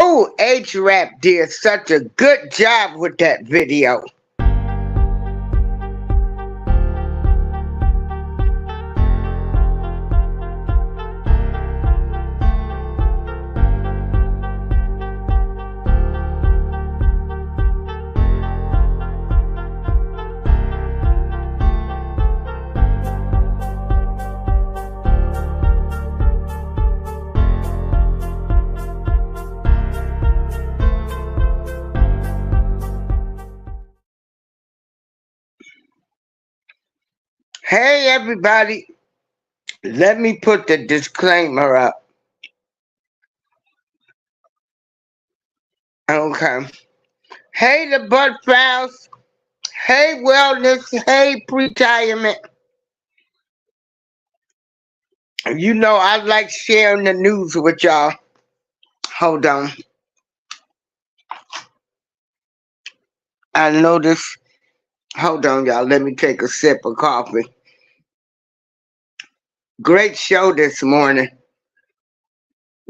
Oh, H-Rap did such a good job with that video. Hey, everybody. Let me put the disclaimer up. Okay. Hey, the Bud Files. Hey, Wellness. Hey, Retirement. You know, I like sharing the news with y'all. Hold on. I noticed. Hold on, y'all. Let me take a sip of coffee. Great show this morning.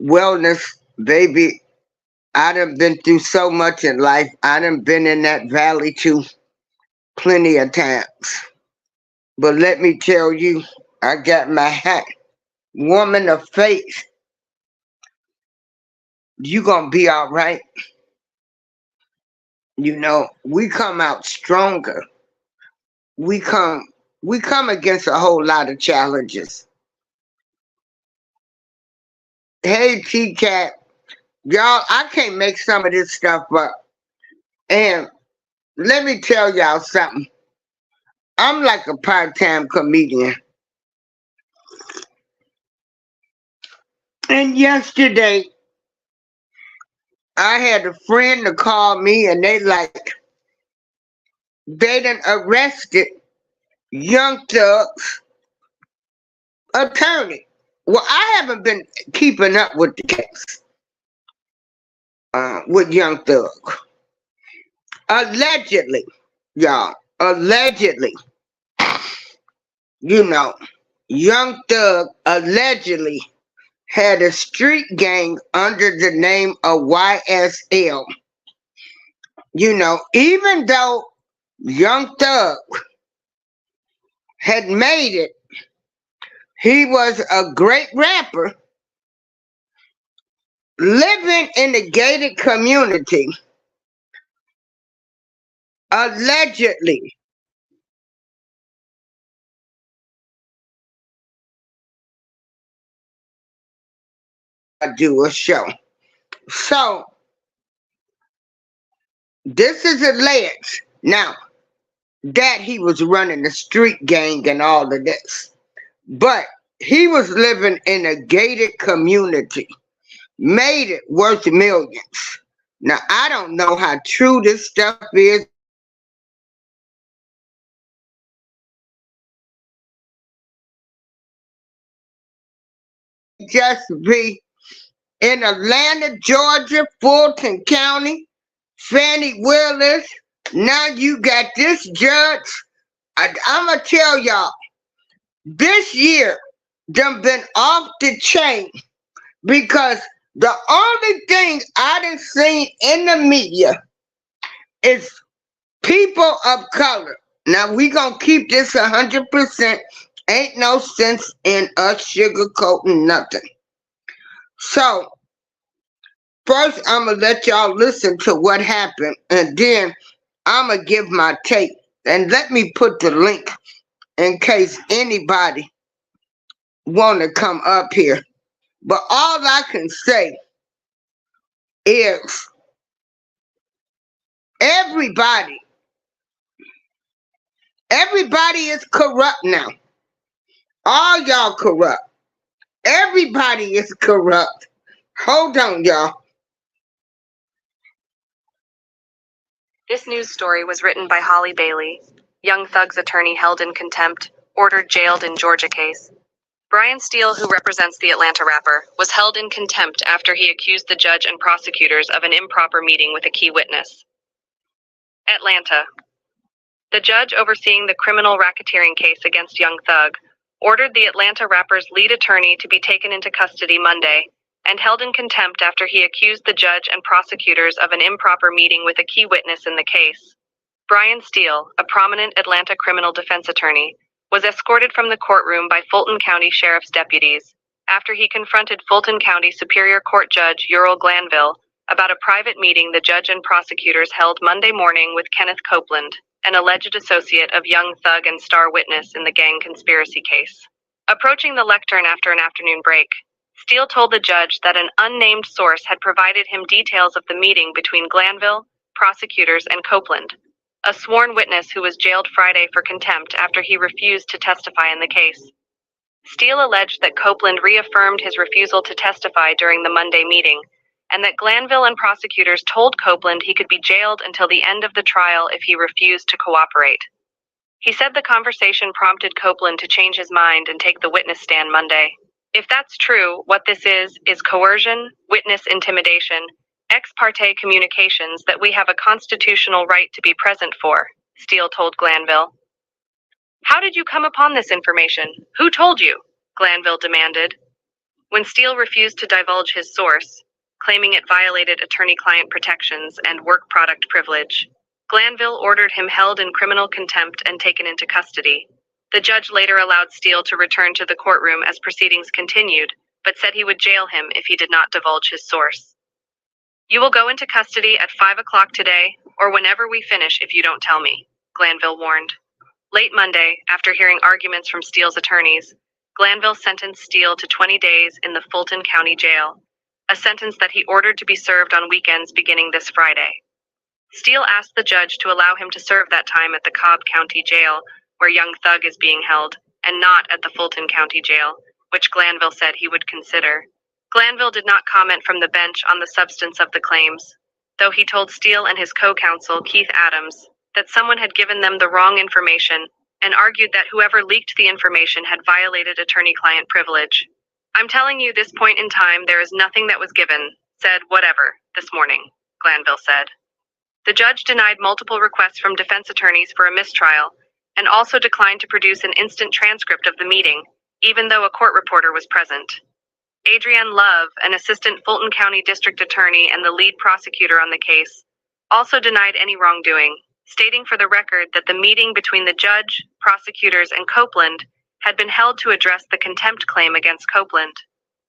Wellness, baby. I done been through so much in life. I done been in that valley too plenty of times. But let me tell you, I got my hat. Woman of faith. You gonna be all right. You know, we come out stronger. We come against a whole lot of challenges. Hey, T-Cat. Y'all, I can't make some of this stuff up. And let me tell y'all something. I'm like a part-time comedian. And yesterday, I had a friend to call me and they done arrested Young Thug's attorney. Well, I haven't been keeping up with the case with Young Thug. Allegedly, y'all, allegedly, you know, Young Thug allegedly had a street gang under the name of YSL. You know, even though Young Thug had made it, he was a great rapper living in a gated community. Allegedly. I do a show. So, this is alleged. Now, that he was running the street gang and all of this. But he was living in a gated community. Made it worth millions. Now, I don't know how true this stuff is. Just be in Atlanta, Georgia, Fulton County, Fannie Willis. Now you got this judge. I'm going to tell y'all, this year, done been off the chain because the only thing I done seen in the media is people of color. Now we going to keep this 100% Ain't no sense in us sugarcoating nothing. So, first I'm going to let y'all listen to what happened, and then I'm going to give my take. And let me put the link in case anybody want to come up here. But all I can say is everybody is corrupt now. All y'all corrupt. Everybody is corrupt. Hold on, y'all. This news story was written by Holly Bailey, Young Thug's attorney held in contempt, ordered jailed in Georgia case. Brian Steele, who represents the Atlanta rapper, was held in contempt after he accused the judge and prosecutors of an improper meeting with a key witness. Atlanta. The judge overseeing the criminal racketeering case against Young Thug ordered the Atlanta rapper's lead attorney to be taken into custody Monday and held in contempt after he accused the judge and prosecutors of an improper meeting with a key witness in the case. Brian Steele, a prominent Atlanta criminal defense attorney, was escorted from the courtroom by Fulton County Sheriff's deputies after he confronted Fulton County Superior Court Judge Ural Glanville about a private meeting the judge and prosecutors held Monday morning with Kenneth Copeland, an alleged associate of Young Thug and star witness in the gang conspiracy case. Approaching the lectern after an afternoon break, Steele told the judge that an unnamed source had provided him details of the meeting between Glanville, prosecutors, and Copeland, a sworn witness who was jailed Friday for contempt after he refused to testify in the case. Steele alleged that Copeland reaffirmed his refusal to testify during the Monday meeting, and that Glanville and prosecutors told Copeland he could be jailed until the end of the trial if he refused to cooperate. He said the conversation prompted Copeland to change his mind and take the witness stand Monday. If that's true, what this is coercion, witness intimidation, ex parte communications that we have a constitutional right to be present for, Steele told Glanville. How did you come upon this information? Who told you? Glanville demanded. When Steele refused to divulge his source, claiming it violated attorney-client protections and work product privilege, Glanville ordered him held in criminal contempt and taken into custody. The judge later allowed Steele to return to the courtroom as proceedings continued, but said he would jail him if he did not divulge his source. You will go into custody at 5 o'clock today, or whenever we finish if you don't tell me, Glanville warned. Late Monday, after hearing arguments from Steele's attorneys, Glanville sentenced Steele to 20 days in the Fulton County Jail, a sentence that he ordered to be served on weekends beginning this Friday. Steele asked the judge to allow him to serve that time at the Cobb County Jail, where Young Thug is being held, and not at the Fulton County Jail, which Glanville said he would consider. Glanville did not comment from the bench on the substance of the claims, though he told Steele and his co-counsel, Keith Adams, that someone had given them the wrong information and argued that whoever leaked the information had violated attorney-client privilege. I'm telling you this point in time there is nothing that was given, said whatever, this morning, Glanville said. The judge denied multiple requests from defense attorneys for a mistrial and also declined to produce an instant transcript of the meeting, even though a court reporter was present. Adrienne Love, an assistant Fulton County district attorney and the lead prosecutor on the case, also denied any wrongdoing, stating for the record that the meeting between the judge, prosecutors, and Copeland had been held to address the contempt claim against Copeland.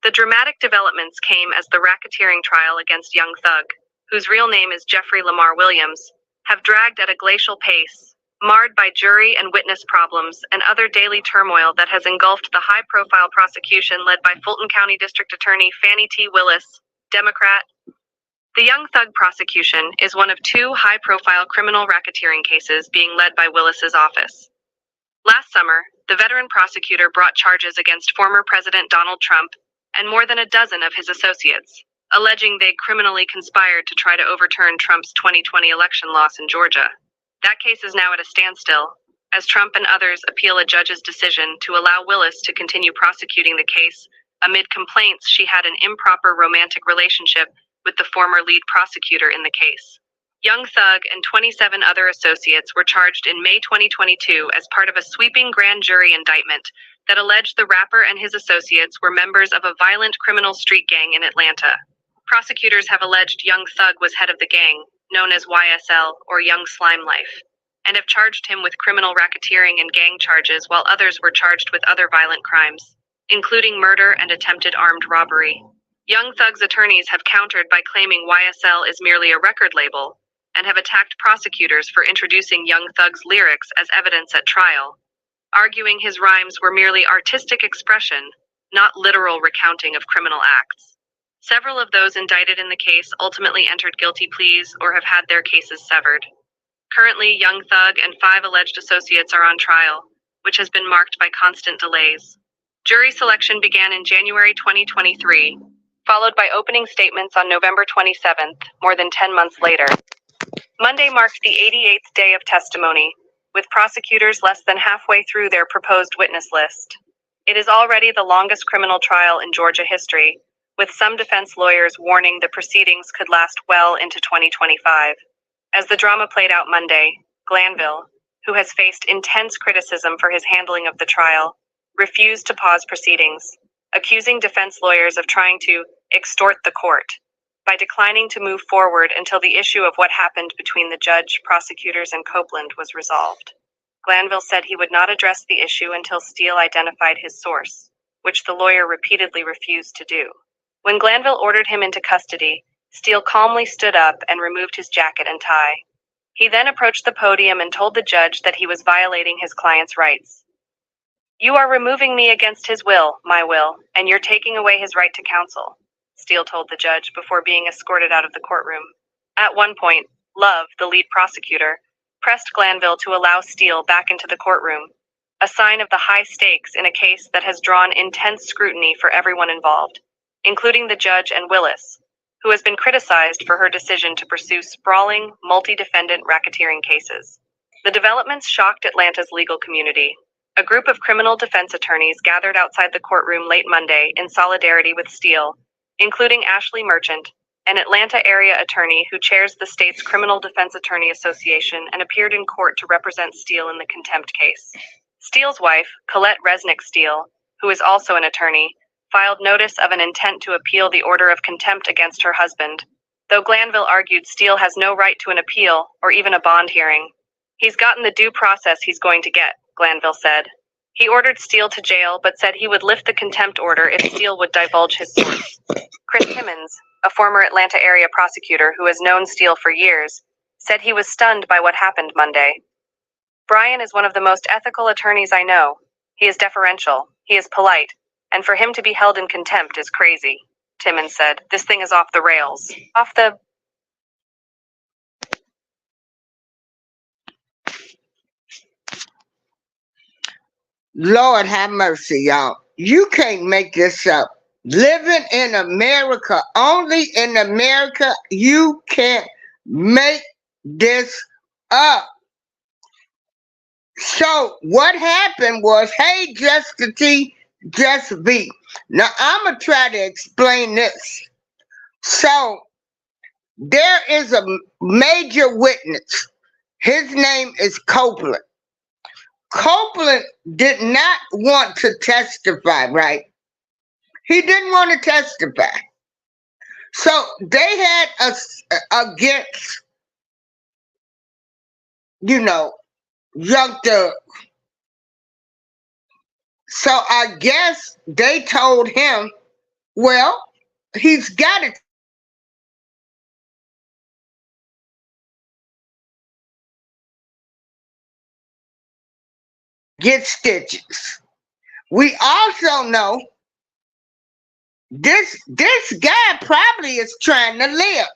The dramatic developments came as the racketeering trial against Young Thug, whose real name is Jeffrey Lamar Williams, have dragged at a glacial pace, marred by jury and witness problems and other daily turmoil that has engulfed the high-profile prosecution led by Fulton County District Attorney Fannie T. Willis, Democrat. The Young Thug prosecution is one of two high-profile criminal racketeering cases being led by Willis's office. Last summer, the veteran prosecutor brought charges against former President Donald Trump and more than a dozen of his associates, alleging they criminally conspired to try to overturn Trump's 2020 election loss in Georgia. That case is now at a standstill, as Trump and others appeal a judge's decision to allow Willis to continue prosecuting the case amid complaints she had an improper romantic relationship with the former lead prosecutor in the case. Young Thug and 27 other associates were charged in May 2022 as part of a sweeping grand jury indictment that alleged the rapper and his associates were members of a violent criminal street gang in Atlanta. Prosecutors have alleged Young Thug was head of the gang, known as YSL, or Young Slime Life. and have charged him with criminal racketeering and gang charges, while others were charged with other violent crimes, including murder and attempted armed robbery. Young Thug's attorneys have countered by claiming YSL is merely a record label, and have attacked prosecutors for introducing Young Thug's lyrics as evidence at trial, arguing his rhymes were merely artistic expression, not literal recounting of criminal acts. Several of those indicted in the case ultimately entered guilty pleas or have had their cases severed. Currently, Young Thug and 5 alleged associates are on trial, which has been marked by constant delays. Jury selection began in January 2023, followed by opening statements on November 27th, more than 10 months later. Monday marked the 88th day of testimony, with prosecutors less than halfway through their proposed witness list. It is already the longest criminal trial in Georgia history, with some defense lawyers warning the proceedings could last well into 2025. As the drama played out Monday, Glanville, who has faced intense criticism for his handling of the trial, refused to pause proceedings, accusing defense lawyers of trying to extort the court by declining to move forward until the issue of what happened between the judge, prosecutors, and Copeland was resolved. Glanville said he would not address the issue until Steele identified his source, which the lawyer repeatedly refused to do. When Glanville ordered him into custody, Steele calmly stood up and removed his jacket and tie. He then approached the podium and told the judge that he was violating his client's rights. "You are removing me against his will, my will, and you're taking away his right to counsel," Steele told the judge before being escorted out of the courtroom. At one point, Love, the lead prosecutor, pressed Glanville to allow Steele back into the courtroom, a sign of the high stakes in a case that has drawn intense scrutiny for everyone involved, including the judge and Willis, who has been criticized for her decision to pursue sprawling, multi-defendant racketeering cases. The developments shocked Atlanta's legal community. A group of criminal defense attorneys gathered outside the courtroom late Monday in solidarity with Steele, including Ashley Merchant, an Atlanta area attorney who chairs the state's Criminal Defense Attorney Association and appeared in court to represent Steele in the contempt case. Steele's wife, Colette Resnick Steele, who is also an attorney, filed notice of an intent to appeal the order of contempt against her husband, though Glanville argued Steele has no right to an appeal or even a bond hearing. "He's gotten the due process he's going to get," Glanville said. He ordered Steele to jail, but said he would lift the contempt order if Steele would divulge his source. Chris Timmons, a former Atlanta area prosecutor who has known Steele for years, said he was stunned by what happened Monday. "Brian is one of the most ethical attorneys I know. He is deferential, he is polite, and for him to be held in contempt is crazy," Timmons said. "This thing is off the rails. Off the..." Lord have mercy, y'all. You can't make this up. Living in America, only in America, you can't make this up. So what happened was, hey, Just T, Just V. Now I'm gonna try to explain this. So there is a major witness. His name is Copeland. Copeland did not want to testify, right? He didn't want to testify. So they had us against, Young Thug. So I guess they told him, well, he's got to get stitches. We also know this guy probably is trying to live.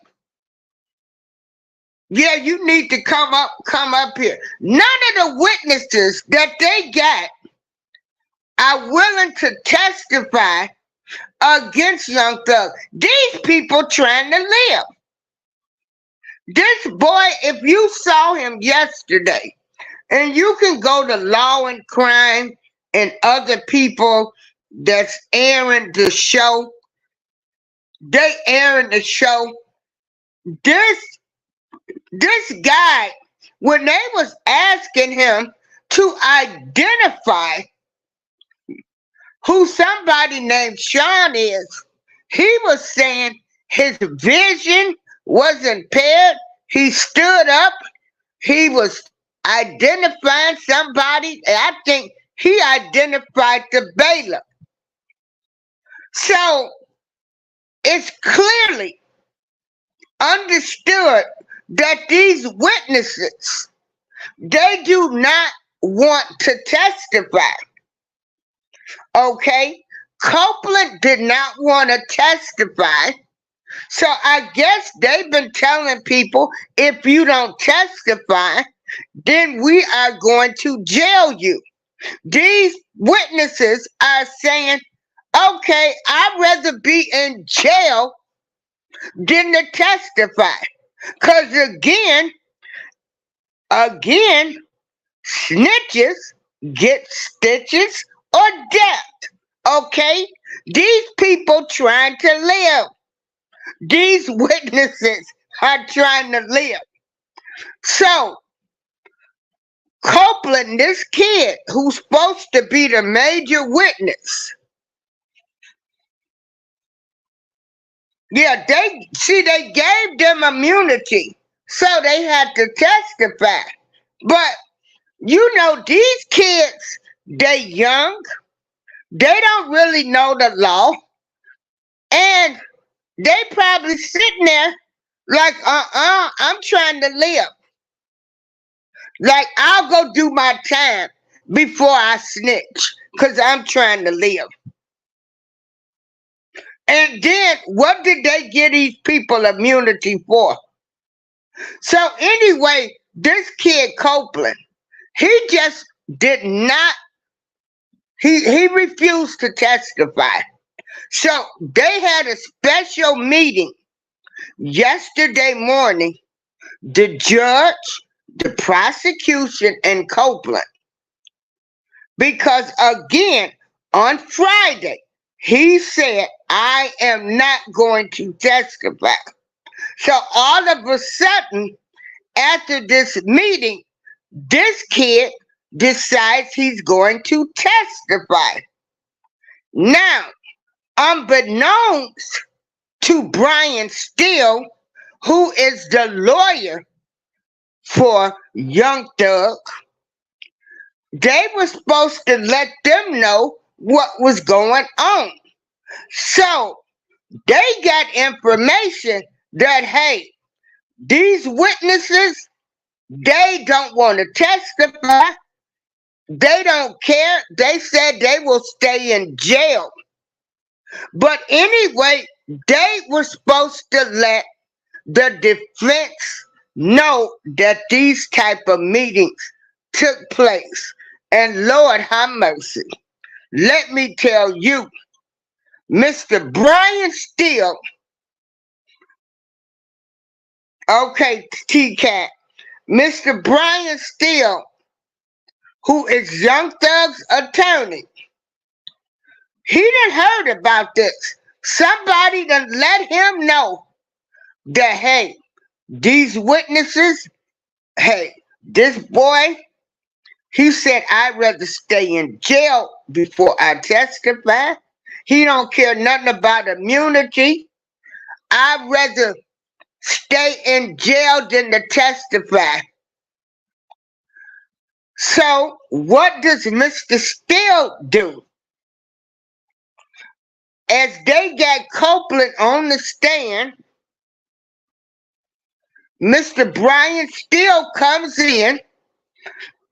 Yeah, you need to come up here. None of the witnesses that they got are willing to testify against Young Thug. These people trying to live. This boy, if you saw him yesterday, and you can go to Law and Crime and other people that's airing the show. They airing the show. This guy, when they was asking him to identify who somebody named Sean is, he was saying his vision was impaired. He stood up. He was identifying somebody. I think he identified the bailiff. So it's clearly understood that these witnesses, they do not want to testify. Okay? Copeland did not want to testify. So I guess they've been telling people, if you don't testify, then we are going to jail you. These witnesses are saying, okay, I'd rather be in jail than to testify. Because again, snitches get stitches or death. Okay? These people trying to live. These witnesses are trying to live. So, Copeland, this kid who's supposed to be the major witness, yeah, they gave them immunity, so they had to testify. But, you know, these kids, they young, they don't really know the law, and they probably sitting there like, I'm trying to live. Like, I'll go do my time before I snitch, because I'm trying to live. And then, what did they give these people immunity for? So anyway, this kid Copeland, he just did not, he refused to testify. So they had a special meeting yesterday morning, the judge, the prosecution, and Copeland. Because again, on Friday, he said, I am not going to testify. So all of a sudden, after this meeting, this kid decides he's going to testify. Now, unbeknownst to Brian Steele, who is the lawyer for Young Thug, they were supposed to let them know what was going on. So they got information that, hey, these witnesses, they don't want to testify. They don't care. They said they will stay in jail. But anyway, they were supposed to let the defense know that these type of meetings took place. And Lord have mercy. Let me tell you, Mr. Brian Steele, okay, T-Cat, Mr. Brian Steele, who is Young Thug's attorney, he done heard about this. Somebody done let him know that, hey, these witnesses, hey, this boy, he said, I'd rather stay in jail before I testify. He don't care nothing about immunity. I'd rather stay in jail than to testify. So what does Mr. Steele do? As they got Copeland on the stand, Mr. Brian Steele comes in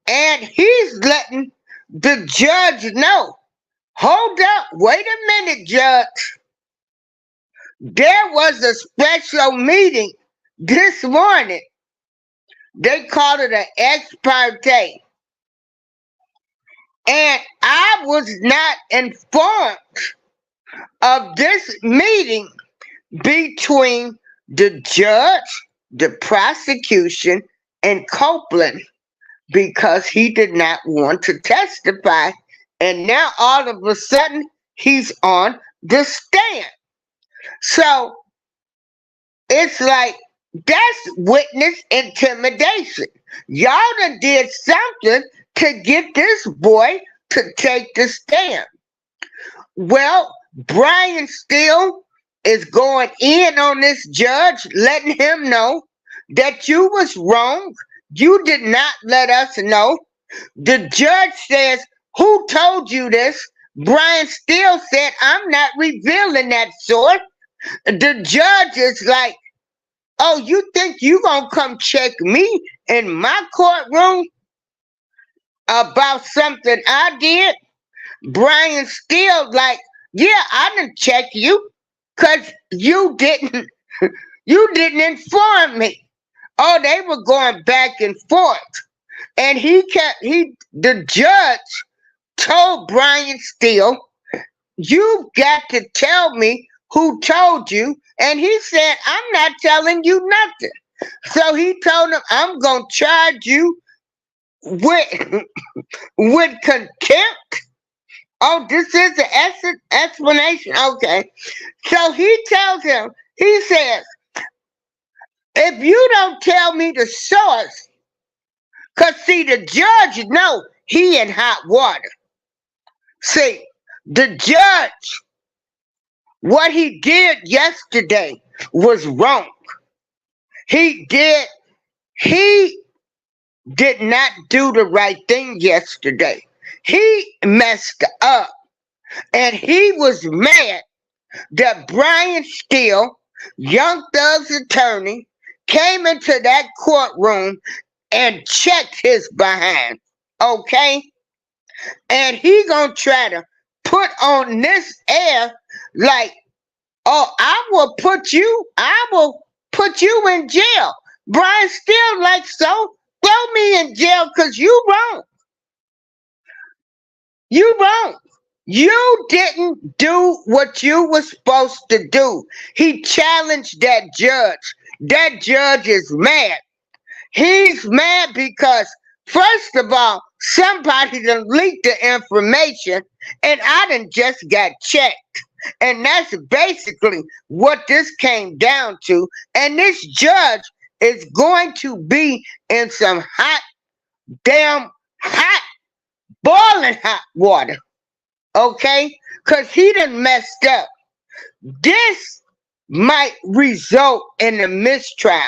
and he's letting the judge know, hold up, wait a minute, judge. There was a special meeting this morning. They called it an ex parte. And I was not informed of this meeting between the judge, the prosecution, and Copeland, because he did not want to testify. And now all of a sudden, he's on the stand. So it's like, that's witness intimidation. Y'all done did something to get this boy to take the stand. Well, Brian Steele is going in on this judge, letting him know that you was wrong. You did not let us know. The judge says, who told you this? Brian Steele said, I'm not revealing that source. The judge is like, oh, you think you gonna come check me in my courtroom about something I did? Brian Steele like, yeah, I didn't check you because you didn't inform me. Oh, they were going back and forth. And the judge told Brian Steele, you got to tell me who told you. And he said, I'm not telling you nothing. So he told him, I'm going to charge you with, with contempt. Oh, this is the explanation. Okay. So he tells him, he says, if you don't tell me the source, because see, the judge know he in hot water. See, the judge, what he did yesterday was wrong. He did not do the right thing yesterday. He messed up. And he was mad that Brian Steele, Young Thug's attorney, came into that courtroom and checked his behind. Okay? And he gonna try to put on this air like, oh, I will put you in jail. Brian Steele like, so throw me in jail because you wrong. You wrong. You didn't do what you were supposed to do. He challenged that judge. That judge is mad. He's mad because, first of all, somebody done leaked the information and I done just got checked. And that's basically what this came down to. And this judge is going to be in some boiling hot water. Okay? Because he done messed up. This might result in a mistrial.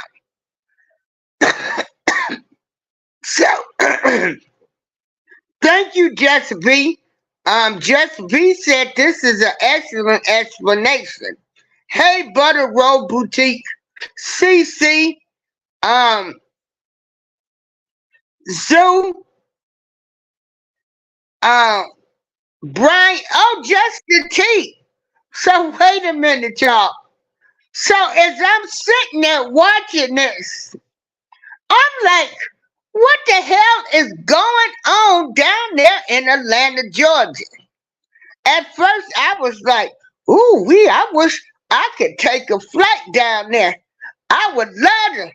So, thank you, Just V. Just V said this is an excellent explanation. Hey, Butter Roll Boutique, CC, Zoo, Brian, oh, Justin T. So wait a minute, y'all. So as I'm sitting there watching this, I'm like, what the hell is going on down there in Atlanta, Georgia? At first, I was like, ooh, I wish I could take a flight down there. I would love to.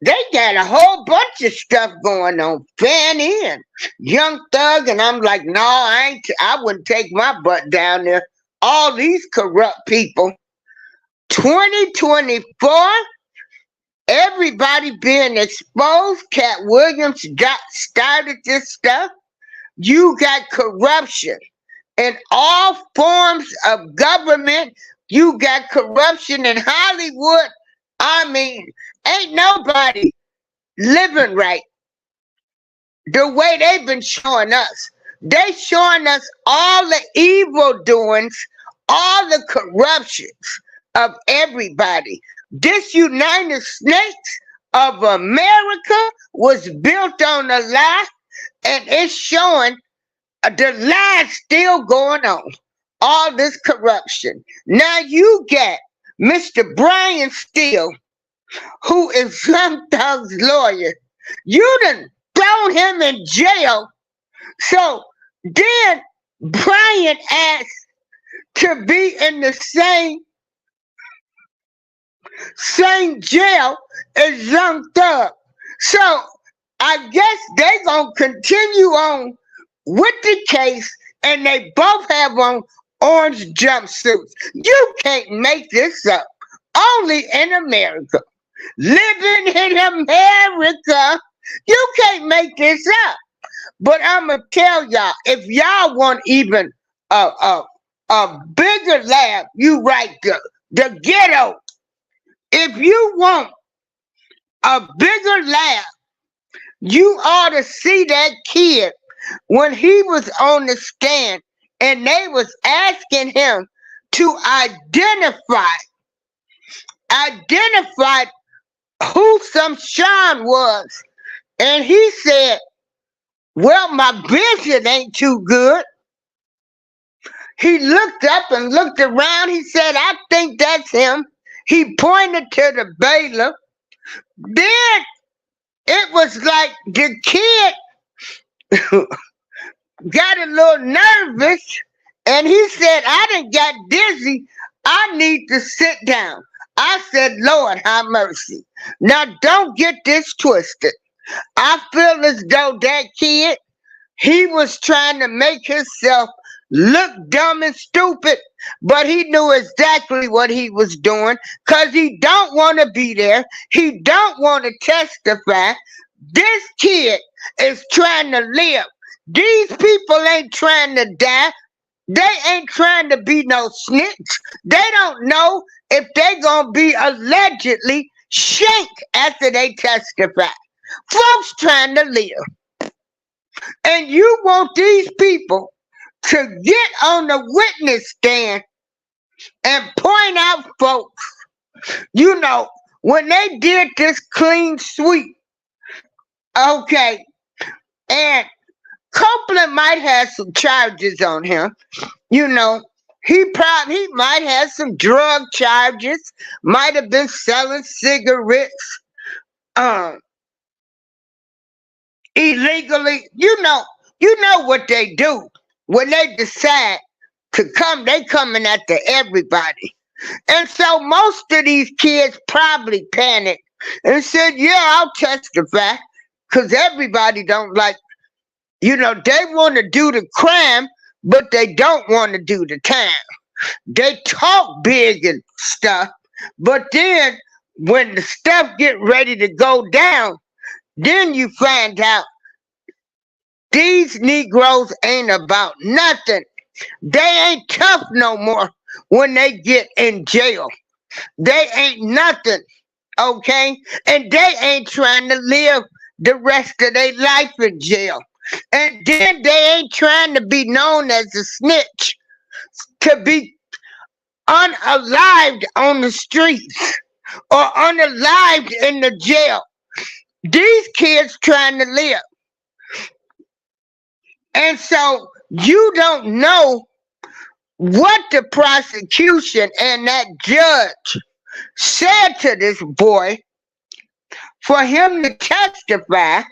They got a whole bunch of stuff going on. Fanny and Young Thug, and I'm like, no, I wouldn't take my butt down there. All these corrupt people. 2024, everybody being exposed. Cat Williams started this stuff. You got corruption in all forms of government. You got corruption in Hollywood. I mean, ain't nobody living right the way they've been showing us. They showing us all the evil doings, all the corruptions of everybody. This United States of America was built on a lie, and it's showing the lie still going on. All this corruption. Now you get Mr. Brian Steele, who is Young Thug's lawyer. You done thrown him in jail. So then Brian asked to be in the same jail as Young Thug. So I guess they gonna continue on with the case, and they both have on orange jumpsuits. You can't make this up. Only in America. Living in America, you can't make this up. But I'ma tell y'all, if y'all want even a bigger laugh, you write the ghetto. If you want a bigger laugh, You ought to see that kid when he was on the stand and they was asking him to identify who some Sean was. And he said, well, my vision ain't too good. He looked up and looked around. He said, I think that's him. He pointed to the bailiff. Then it was like the kid got a little nervous and he said, I done got dizzy. I need to sit down. I said, Lord, have mercy. Now, don't get this twisted. I feel as though that kid, he was trying to make himself look dumb and stupid, but he knew exactly what he was doing because he don't want to be there. He don't want to testify. This kid is trying to live. These people ain't trying to die. They ain't trying to be no snitch. They don't know if they gonna be allegedly shanked after they testify. Folks trying to live. And you want these people to get on the witness stand and point out folks, you know, when they did this clean sweep, okay, and Copeland might have some charges on him, you know, he might have some drug charges, might have been selling cigarettes, illegally. You know what they do when they decide to come. They coming after everybody, and so most of these kids probably panicked and said, "Yeah, I'll testify," because everybody don't like. You know, they want to do the crime, but they don't want to do the time. They talk big and stuff, but then when the stuff get ready to go down, then you find out these Negroes ain't about nothing. They ain't tough no more when they get in jail. They ain't nothing, okay? And they ain't trying to live the rest of their life in jail. And then they ain't trying to be known as a snitch, to be unalived on the streets or unalived in the jail. These kids trying to live. And so you don't know what the prosecution and that judge said to this boy for him to testify,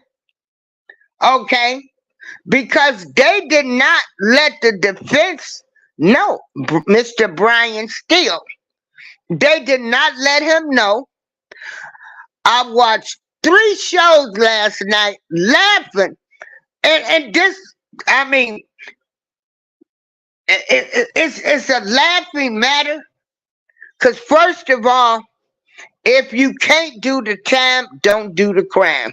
okay? Because they did not let the defense know, Mr. Brian Steele. They did not let him know. I watched 3 shows last night laughing. And this, I mean, it's a laughing matter. Because first of all, if you can't do the time, don't do the crime.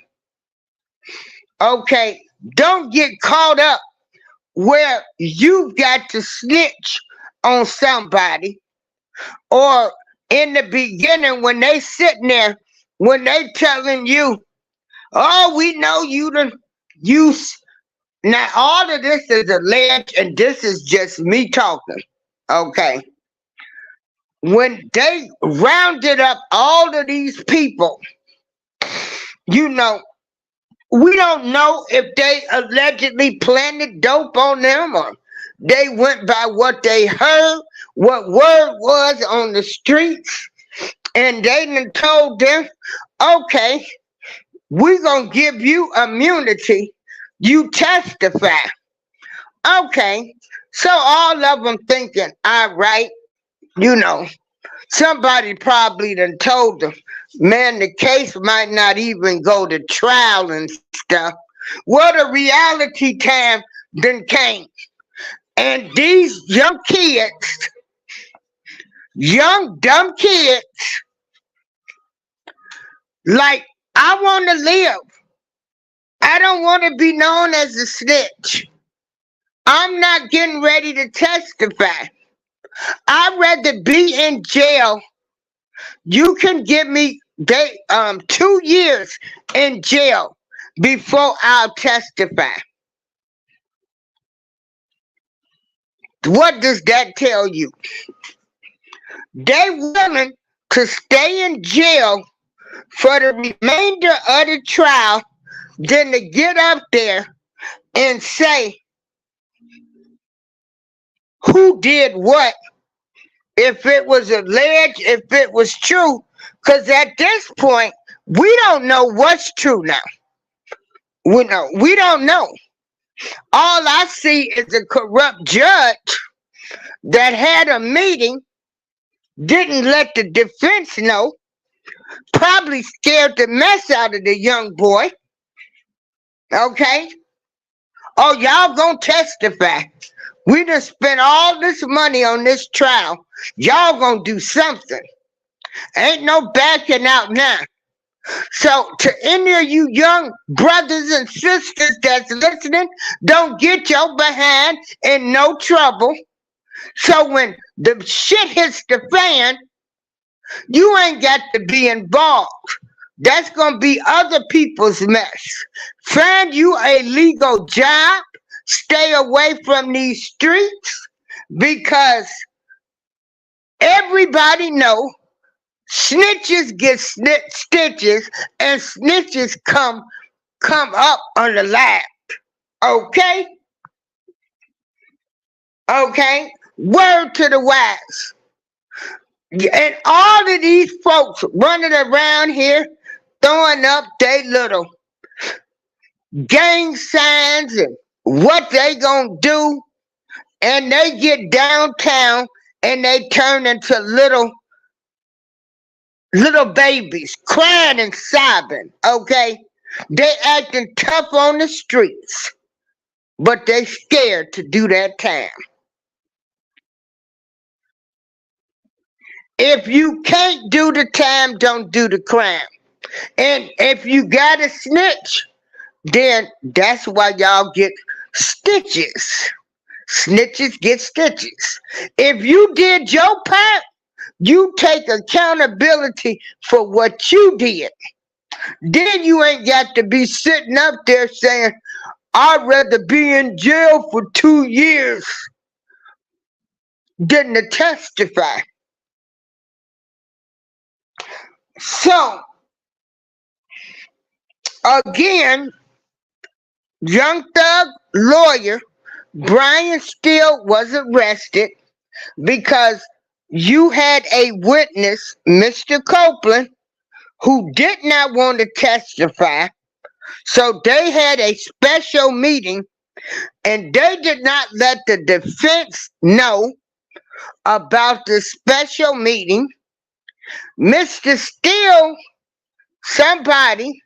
Okay, don't get caught up where you've got to snitch on somebody, or in the beginning when they sitting there, when they telling you, oh, we know you done use. Now all of this is alleged, and this is just me talking, okay? When they rounded up all of these people, you know, we don't know if they allegedly planted dope on them or they went by what they heard, what word was on the streets, and they done told them, okay, we're going to give you immunity. You testify. Okay, so all of them thinking, all right, you know, somebody probably done told them, man, the case might not even go to trial and stuff. Well, the reality time then came. And these young kids, young dumb kids, like, I want to live. I don't want to be known as a snitch. I'm not getting ready to testify. I'd rather be in jail. You can give me 2 years in jail before I'll testify. What does that tell you? They willing to stay in jail for the remainder of the trial than to get up there and say who did what, if it was alleged, if it was true. Because at this point, we don't know what's true now. We don't know. All I see is a corrupt judge that had a meeting, didn't let the defense know, probably scared the mess out of the young boy. Okay? Oh, y'all gonna testify. We done spent all this money on this trial. Y'all gonna do something. Ain't no backing out now. So to any of you young brothers and sisters that's listening, don't get your behind in no trouble. So when the shit hits the fan, you ain't got to be involved. That's gonna be other people's mess. Find you a legal job. Stay away from these streets, because everybody know snitches get stitches and snitches come up on the lap. Okay? Okay? Word to the wise. And all of these folks running around here throwing up their little gang signs and what they gonna do, and they get downtown and they turn into little babies crying and sobbing. Okay, they acting tough on the streets, but they scared to do that time. If you can't do the time, don't do the crime. And if you got a snitch, then that's why y'all get stitches. Snitches get stitches. If you did your part, you take accountability for what you did. Then you ain't got to be sitting up there saying, I'd rather be in jail for 2 years than to testify. So, again, Young Thug lawyer Brian Steele was arrested because you had a witness, Mr. Copeland, who did not want to testify. So they had a special meeting, and they did not let the defense know about the special meeting. Mr. Steele, somebody,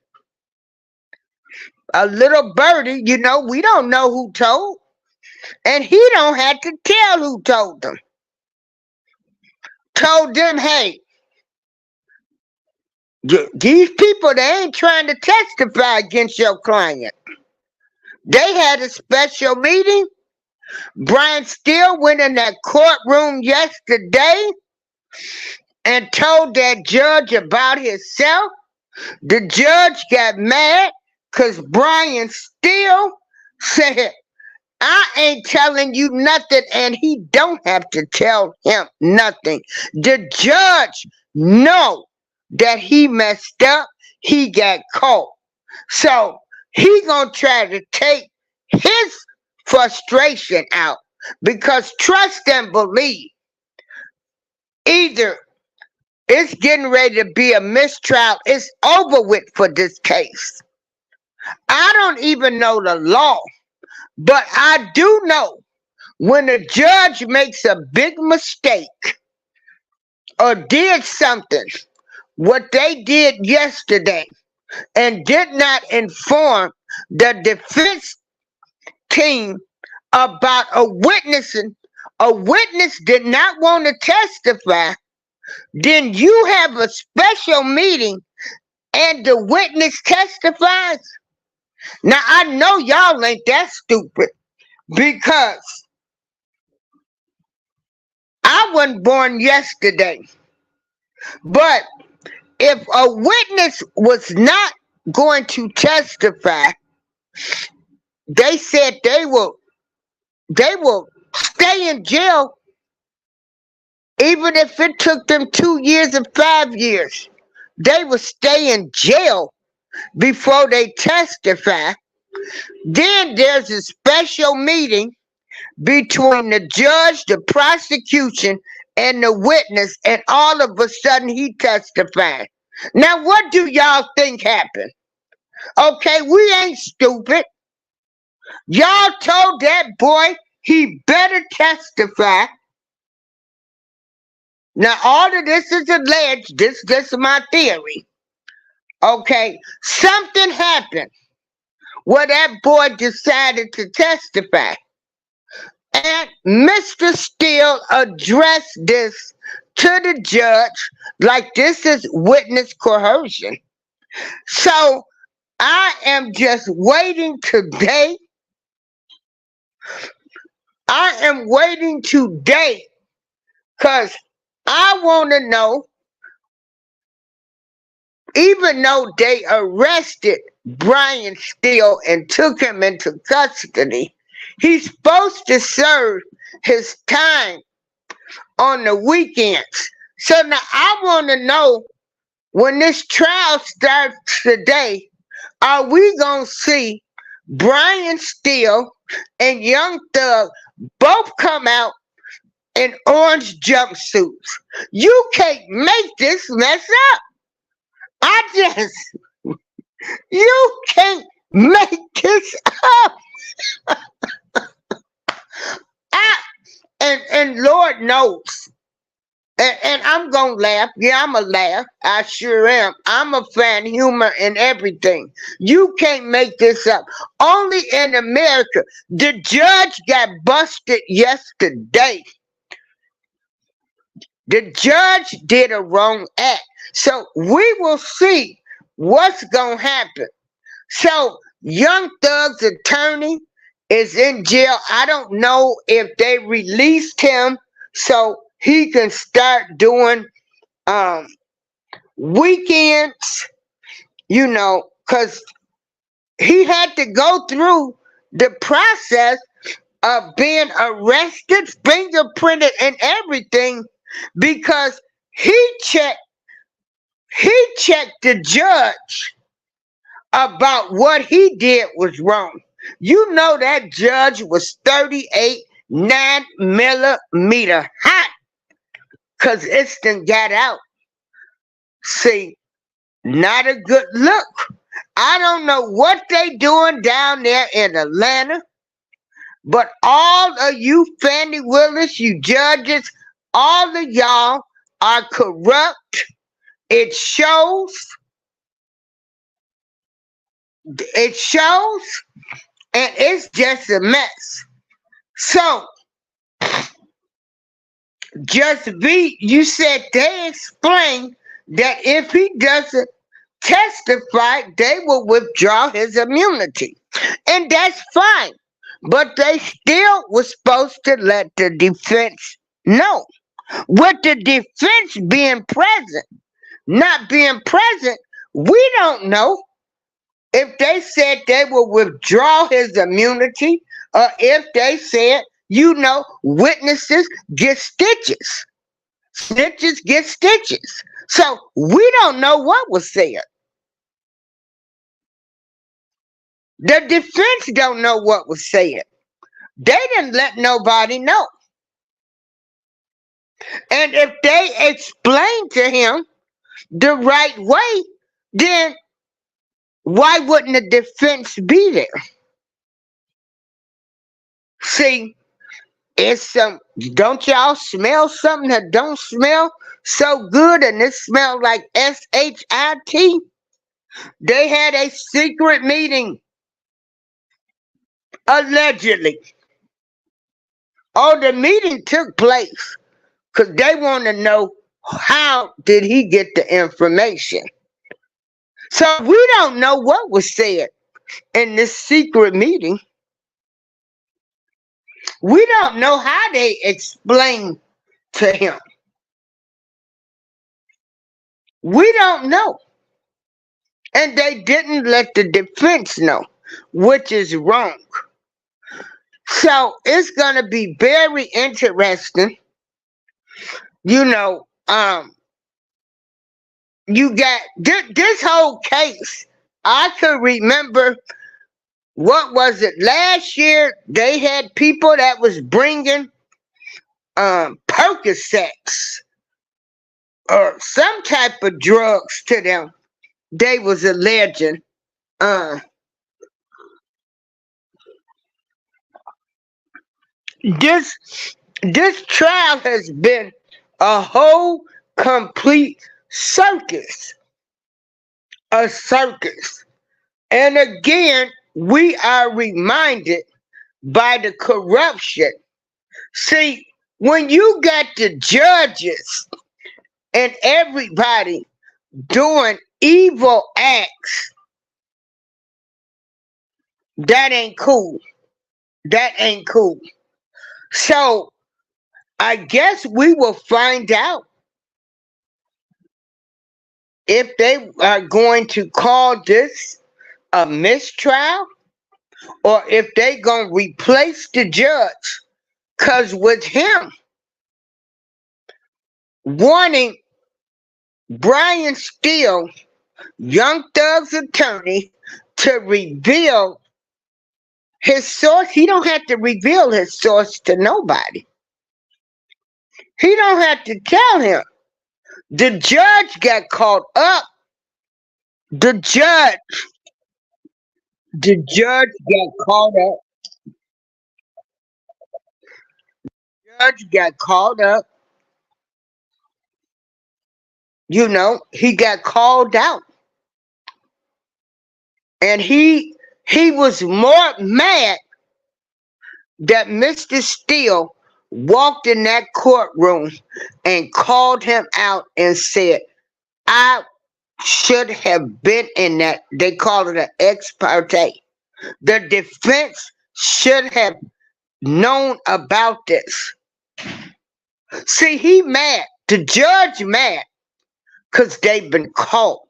a little birdie, we don't know who told, and he don't have to tell who told them. Told them, hey, these people, they ain't trying to testify against your client. They had a special meeting. Brian Steele went in that courtroom yesterday and told that judge about himself. The judge got mad because Brian Steele said, I ain't telling you nothing, and he don't have to tell him nothing. The judge know that he messed up. He got caught. So he gonna try to take his frustration out, because trust and believe, either it's getting ready to be a mistrial, it's over with for this case. I don't even know the law, but I do know when a judge makes a big mistake or did something, what they did yesterday, and did not inform the defense team about a witness did not want to testify, then you have a special meeting and the witness testifies. Now, I know y'all ain't that stupid, because I wasn't born yesterday. But if a witness was not going to testify, they said they will stay in jail even if it took them 2 years and 5 years. They will stay in jail before they testify. Then there's a special meeting between the judge, the prosecution, and the witness, and all of a sudden he testified. Now, what do y'all think happened? Okay, we ain't stupid. Y'all told that boy he better testify. Now, all of this is alleged. This is my theory. Okay, something happened where that boy decided to testify. And Mr. Steele addressed this to the judge like this is witness coercion. So I am just waiting today. I am waiting today because I want to know, even though they arrested Brian Steele and took him into custody, he's supposed to serve his time on the weekends. So now I want to know, when this trial starts today, are we going to see Brian Steele and Young Thug both come out in orange jumpsuits? You can't make this mess up. You can't make this up. And Lord knows, and I'm gonna laugh. Yeah, I'm a laugh. I sure am. I'm a fan humor and everything. You can't make this up. Only in America. The judge got busted yesterday. The judge did a wrong act. So we will see what's gonna happen. So Young Thug's attorney is in jail. I don't know if they released him so he can start doing weekends, because he had to go through the process of being arrested, fingerprinted, and everything, because he checked the judge about what he did was wrong. You know that judge was 38 9mm hot, because it's done got out. See, not a good look. I don't know what they doing down there in Atlanta, but all of you Fannie Willis, you judges, all of y'all are corrupt. It shows. It shows, and it's just a mess. So, you said they explained that if he doesn't testify, they will withdraw his immunity. And that's fine. But they still was supposed to let the defense know. With the defense being present, not being present, we don't know if they said they will withdraw his immunity, or if they said, witnesses get stitches. Snitches get stitches. So we don't know what was said. The defense don't know what was said. They didn't let nobody know. And if they explained to him the right way, then why wouldn't the defense be there? See, it's don't y'all smell something that don't smell so good, and it smells like SHIT? They had a secret meeting, allegedly. Oh, the meeting took place because they want to know, how did he get the information? So we don't know what was said in this secret meeting. We don't know how they explained to him. We don't know. And they didn't let the defense know, which is wrong. So it's gonna be very interesting. You know, you got this whole case. I could remember, what was it, last year? They had people that was bringing Percocets or some type of drugs to them. They was alleging. Uh, this this trial has been a whole complete circus, a circus. And again, we are reminded by the corruption. See, when you got the judges and everybody doing evil acts, that ain't cool. That ain't cool. So I guess we will find out if they are going to call this a mistrial or if they gonna replace the judge. Cause with him wanting Brian Steele, Young Thug's attorney, to reveal his source, he don't have to reveal his source to nobody. He don't have to tell him. The judge got caught up. The judge got caught up. Judge got caught up. You know, he got called out. And he was more mad that Mr. Steele walked in that courtroom and called him out and said, I should have been in that. They call it an ex parte. The defense should have known about this. See, he mad. The judge mad because they've been caught.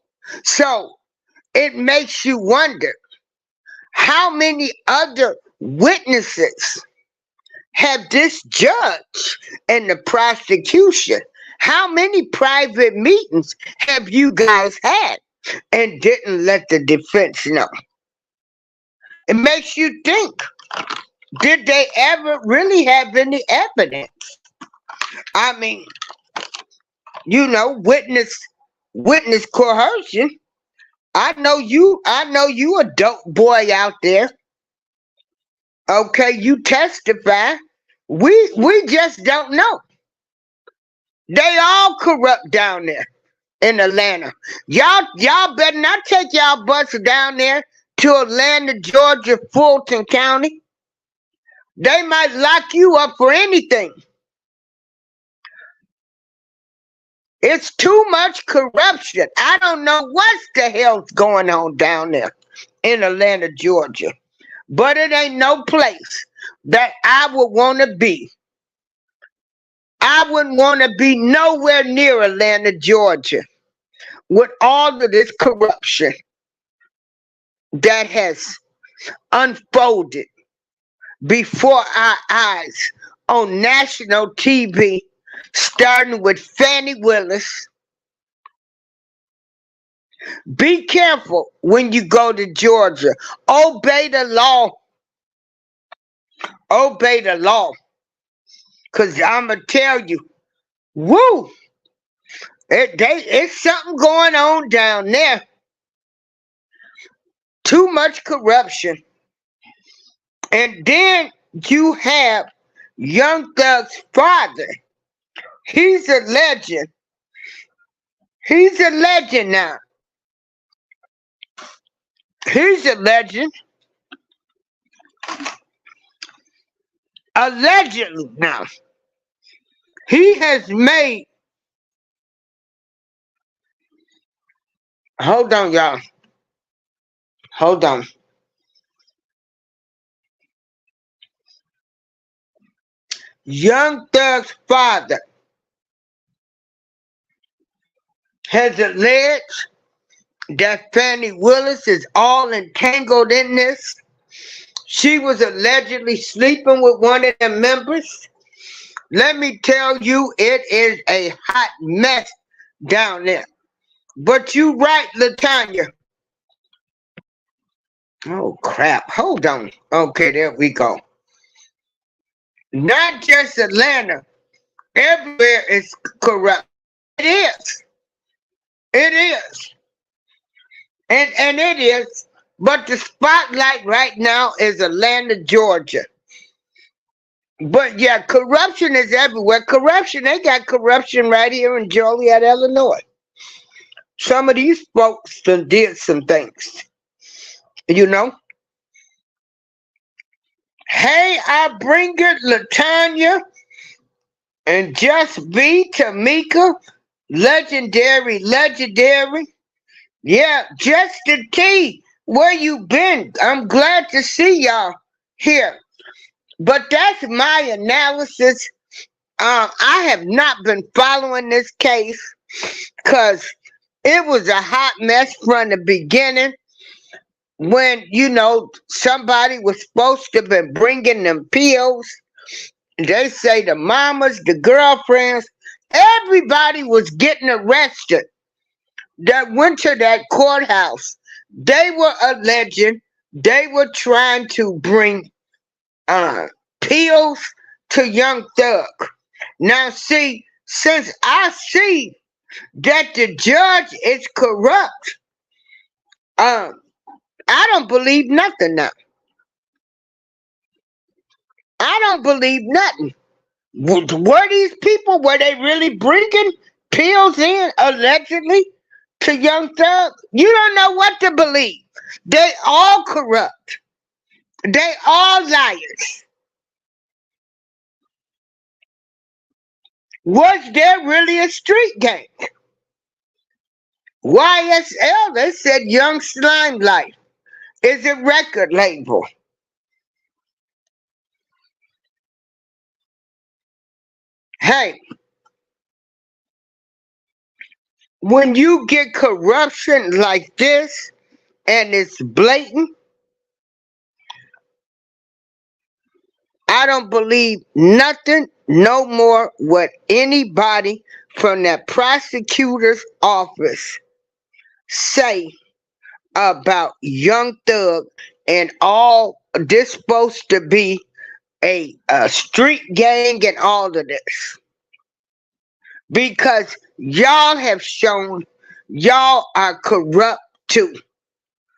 So it makes you wonder, how many other witnesses have this judge and the prosecution? How many private meetings have you guys had and didn't let the defense know? It makes you think, did they ever really have any evidence? I mean, you know, witness coercion. I know you a dope boy out there. Okay, you testify. We just don't know. They all corrupt down there in Atlanta. Y'all better not take y'all butts down there to Atlanta, Georgia, Fulton County. They might lock you up for anything. It's too much corruption. I don't know what the hell's going on down there in Atlanta, Georgia. But it ain't no place that I would want to be. I wouldn't want to be nowhere near Atlanta, Georgia, with all of this corruption that has unfolded before our eyes on national TV, starting with Fannie Willis. Be careful when you go to Georgia. Obey the law. Obey the law. Because I'm going to tell you, woo, it's something going on down there. Too much corruption. And then you have Young Thug's father. He's a legend. He's a legend now. He's a legend. Allegedly now. He has made... Hold on, y'all. Hold on. Young Thug's father has alleged that Fannie Willis is all entangled in this. She was allegedly sleeping with one of the members. Let me tell you, it is a hot mess down there. But you right, Latanya. Oh crap, hold on. Okay, there we go. Not just Atlanta. Everywhere is corrupt. It is. It is. And it is. But the spotlight right now is Atlanta, Georgia. But yeah, corruption is everywhere. Corruption, they got corruption right here in Joliet, Illinois. Some of these folks done did some things. You know? Hey, I bring it, Latanya, and Just B, Tamika, legendary. Yeah, Just the T, where you been? I'm glad to see y'all here. But that's my analysis. I have not been following this case because it was a hot mess from the beginning. When, somebody was supposed to be bringing them pills, they say the mamas, the girlfriends, everybody was getting arrested that went to that courthouse. They were alleging they were trying to bring pills to Young Thug. Now see, since I see that the judge is corrupt, I don't believe nothing now. I don't believe nothing. Were these people, were they really bringing pills in allegedly to Young Thug? You don't know what to believe. They all corrupt. They all liars. Was there really a street gang? YSL, they said Young Slime Life is a record label. Hey, when you get corruption like this and it's blatant, I don't believe nothing no more what anybody from that prosecutor's office say about Young Thug and all this supposed to be a street gang and all of this. Because y'all have shown y'all are corrupt too.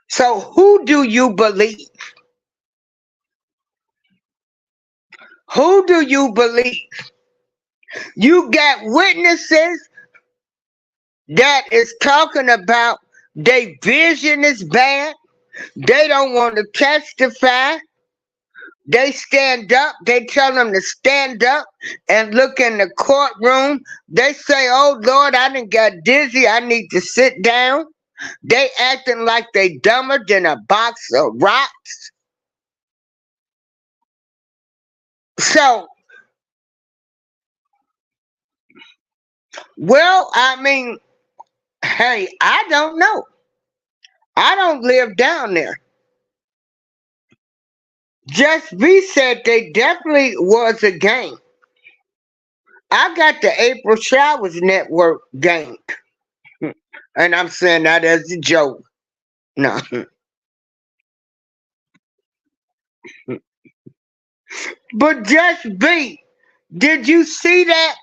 So who do you believe? Who do you believe? You got witnesses that is talking about their vision is bad. They don't want to testify. They stand up. They tell them to stand up and look in the courtroom. They say, oh, Lord, I done got dizzy. I need to sit down. They acting like they dumber than a box of rocks. So, well, I mean, hey, I don't know. I don't live down there. Just B said they definitely was a gang. I got the April Showers Network gang. And I'm saying that as a joke. No. But Just B, did you see that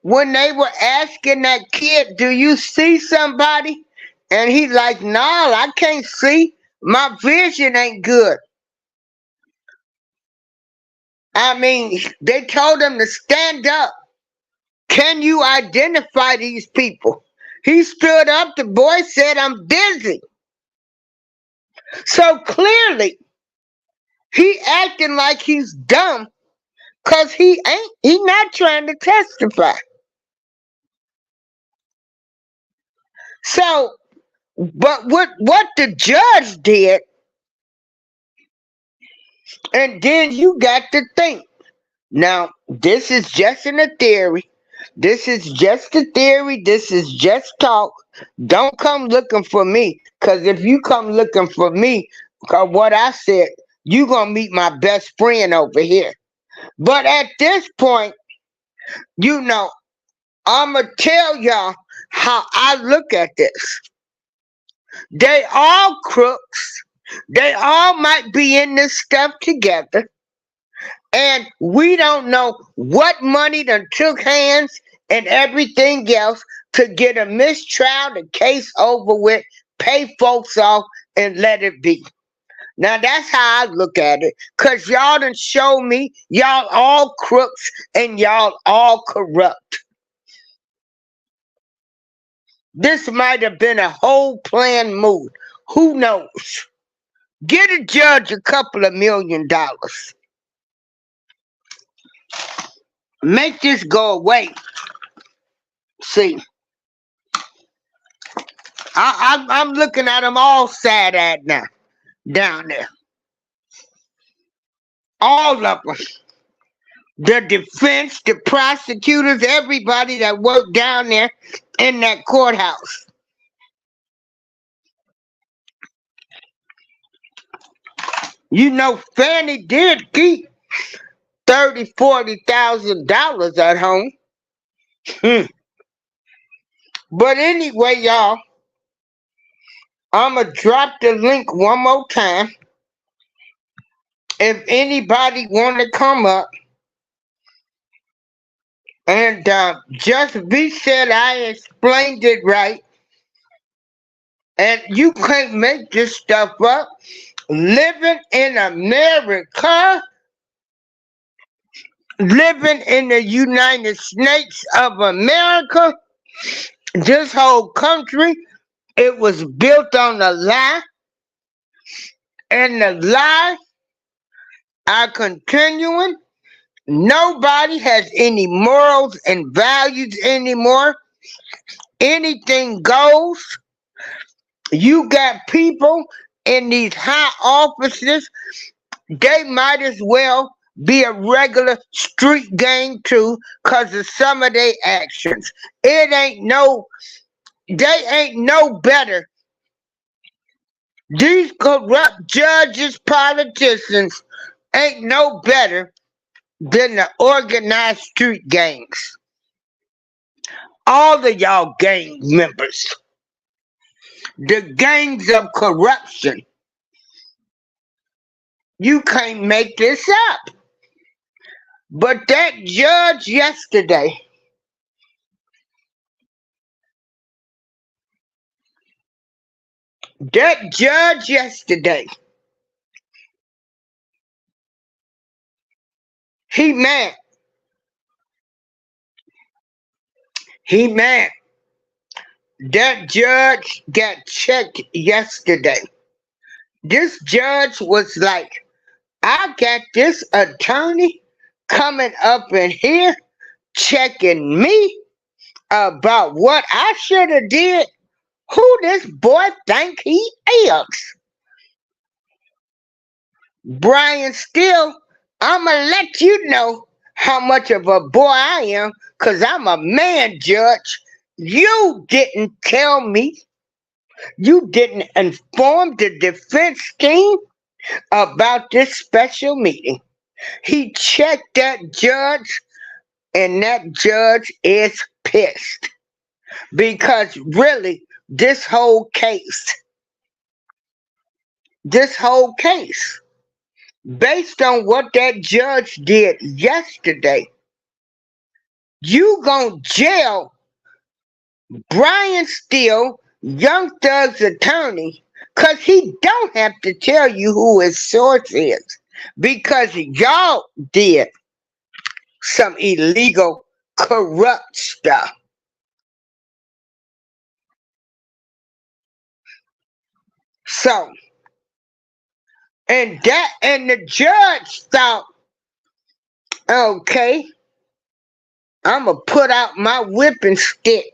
when they were asking that kid, do you see somebody? And he like, no, I can't see. My vision ain't good. I mean, they told him to stand up. Can you identify these people? He stood up. The boy said, I'm busy. So clearly, he acting like he's dumb because he not trying to testify. So, but what the judge did, and then you got to think. Now, this is just in a theory. This is just a theory. This is just talk. Don't come looking for me, because if you come looking for me, cause what I said, you gonna meet my best friend over here. But at this point, you know, I'ma tell y'all how I look at this. They all crooks. They all might be in this stuff together. And we don't know what money done took hands and everything else to get a mistrial, the case over with, pay folks off, and let it be. Now that's how I look at it. Cause y'all done show me y'all all crooks and y'all all corrupt. This might have been a whole planned move. Who knows? Get a judge a couple of $1 million. Make this go away. See, I'm looking at them all sad-eyed now, down there. All of them. The defense, the prosecutors, everybody that worked down there in that courthouse. You know, Fanny did keep $30,000-$40,000 at home. But anyway, y'all, I'ma drop the link one more time. If anybody want to come up, and just be said I explained it right, and you can't make this stuff up. Living in America, living in the United States of America, this whole country, it was built on a lie, and the lie are continuing. Nobody has any morals and values anymore. Anything goes. You got people in these high offices, they might as well be a regular street gang too, because of some of their actions. They ain't no better. These corrupt judges, politicians ain't no better than the organized street gangs. All of y'all gang members. The gangs of corruption. You can't make this up. But that judge yesterday, he mad. That judge got checked yesterday. This judge was like, I got this attorney coming up in here checking me about what I should have did. Who this boy think he is? Brian Steele, I'ma let you know how much of a boy I am, because I'm a man, Judge. You didn't tell me. You didn't inform the defense team about this special meeting. He checked that judge, and that judge is pissed. Because really, this whole case, based on what that judge did yesterday, you gonna jail Brian Steele, Young Thug's attorney, because he don't have to tell you who his source is, because y'all did some illegal, corrupt stuff. So, and the judge thought, okay, I'm gonna put out my whipping stick.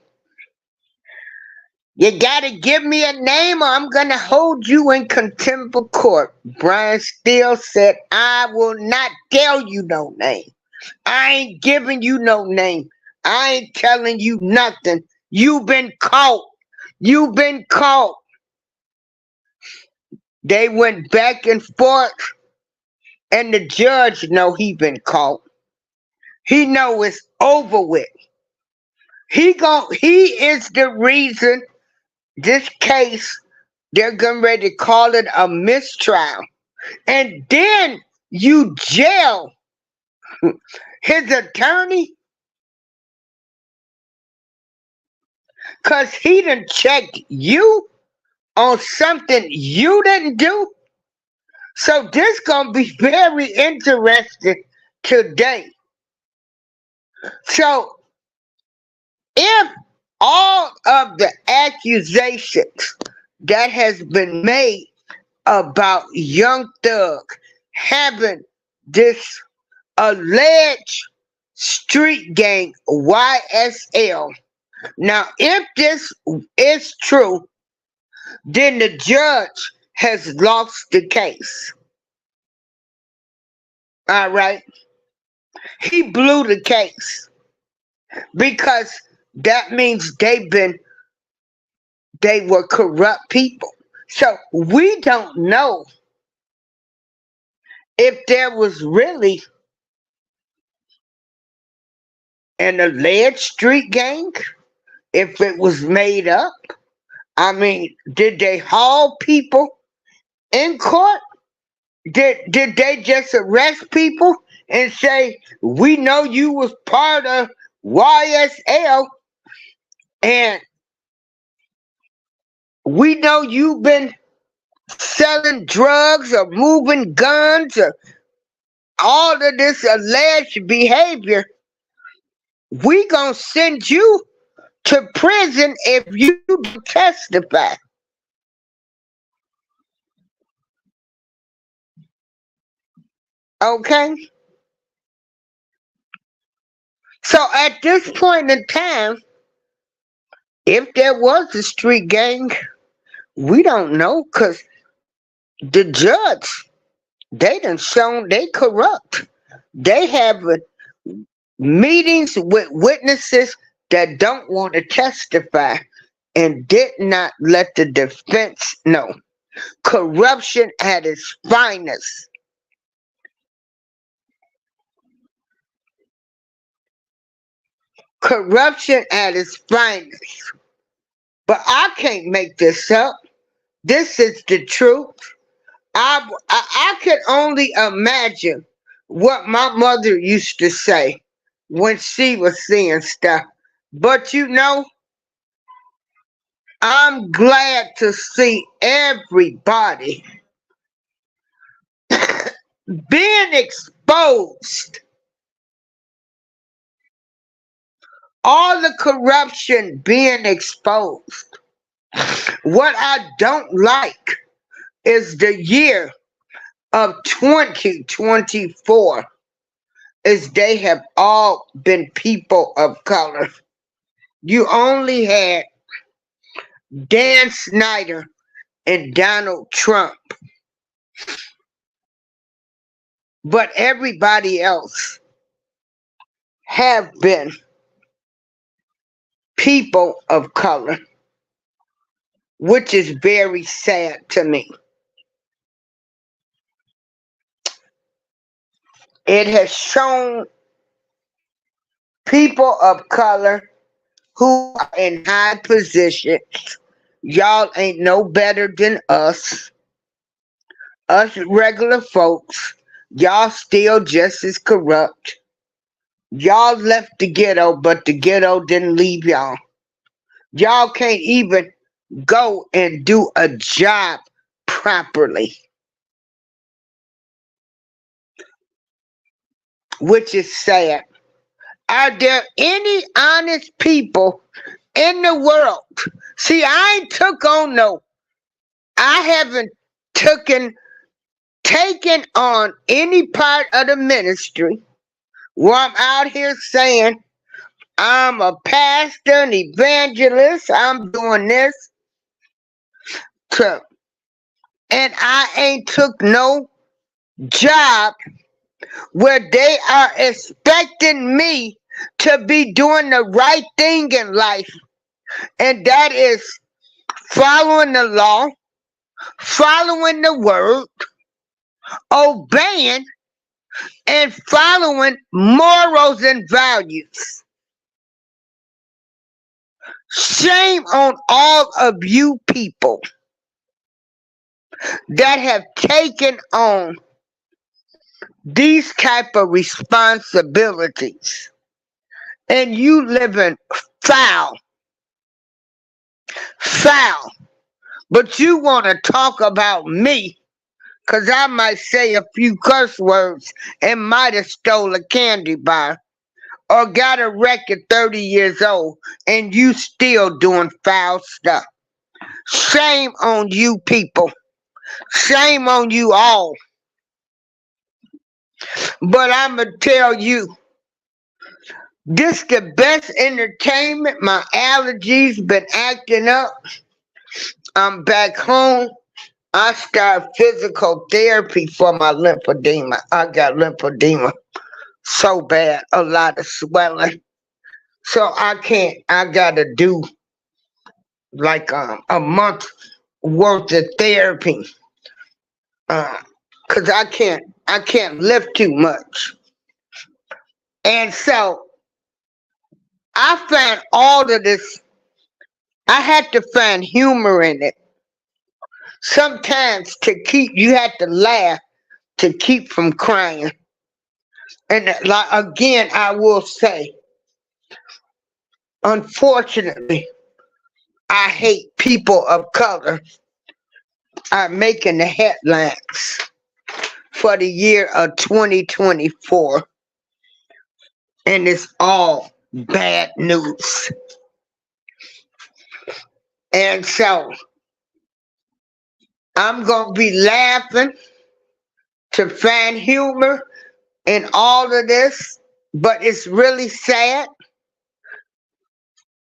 You gotta give me a name or I'm gonna hold you in contempt of court. Brian Steele said, I will not tell you no name. I ain't giving you no name. I ain't telling you nothing. You've been caught. You've been caught. They went back and forth, and the judge know he been caught. He know it's over with. He is the reason this case, they're getting ready to call it a mistrial. And then you jail his attorney because he done checked you on something you didn't do. So this gonna be very interesting today. So if all of the accusations that has been made about Young Thug having this alleged street gang YSL, now if this is true, then the judge has lost the case. All right, he blew the case because that means they were corrupt people. So we don't know if there was really an alleged street gang, if it was made up. I mean, did they haul people in court? Did they just arrest people and say, we know you was part of YSL and we know you've been selling drugs or moving guns or all of this alleged behavior? We gonna send you to prison if you don't testify. Okay? So at this point in time, if there was a street gang, we don't know because the judge, they done shown they corrupt. They have meetings with witnesses that don't want to testify and did not let the defense know. Corruption at its finest. Corruption at its finest. But I can't make this up. This is the truth. I can only imagine what my mother used to say when she was seeing stuff. But you know, I'm glad to see everybody being exposed. All the corruption being exposed. What I don't like is the year of 2024 is they have all been people of color. You only had Dan Snyder and Donald Trump. But everybody else have been people of color, which is very sad to me. It has shown people of color who are in high positions, y'all ain't no better than us. Us regular folks, y'all still just as corrupt. Y'all left the ghetto, but the ghetto didn't leave y'all. Y'all can't even go and do a job properly, which is sad. Are there any honest people in the world? See, I ain't took on I haven't taken on any part of the ministry where I'm out here saying I'm a pastor, an evangelist, I'm doing this. And I ain't took no job where they are expecting me to be doing the right thing in life. And that is following the law, following the word, obeying, and following morals and values. Shame on all of you people that have taken on these type of responsibilities, and you living foul. But you want to talk about me because I might say a few curse words and might have stole a candy bar or got a record 30 years old, and you still doing foul stuff. Shame on you people. Shame on you all. But I'm going to tell you, this the best entertainment. My allergies been acting up. I'm back home. I start physical therapy for my lymphedema. I got lymphedema so bad, a lot of swelling. So I gotta do like a month worth of therapy. Cause I can't lift too much. And so I found all of this, I had to find humor in it. Sometimes you had to laugh to keep from crying. And like again, I will say, unfortunately, I hate people of color are making the headlines for the year of 2024. And it's all bad news. And so I'm going to be laughing to find humor in all of this, but it's really sad.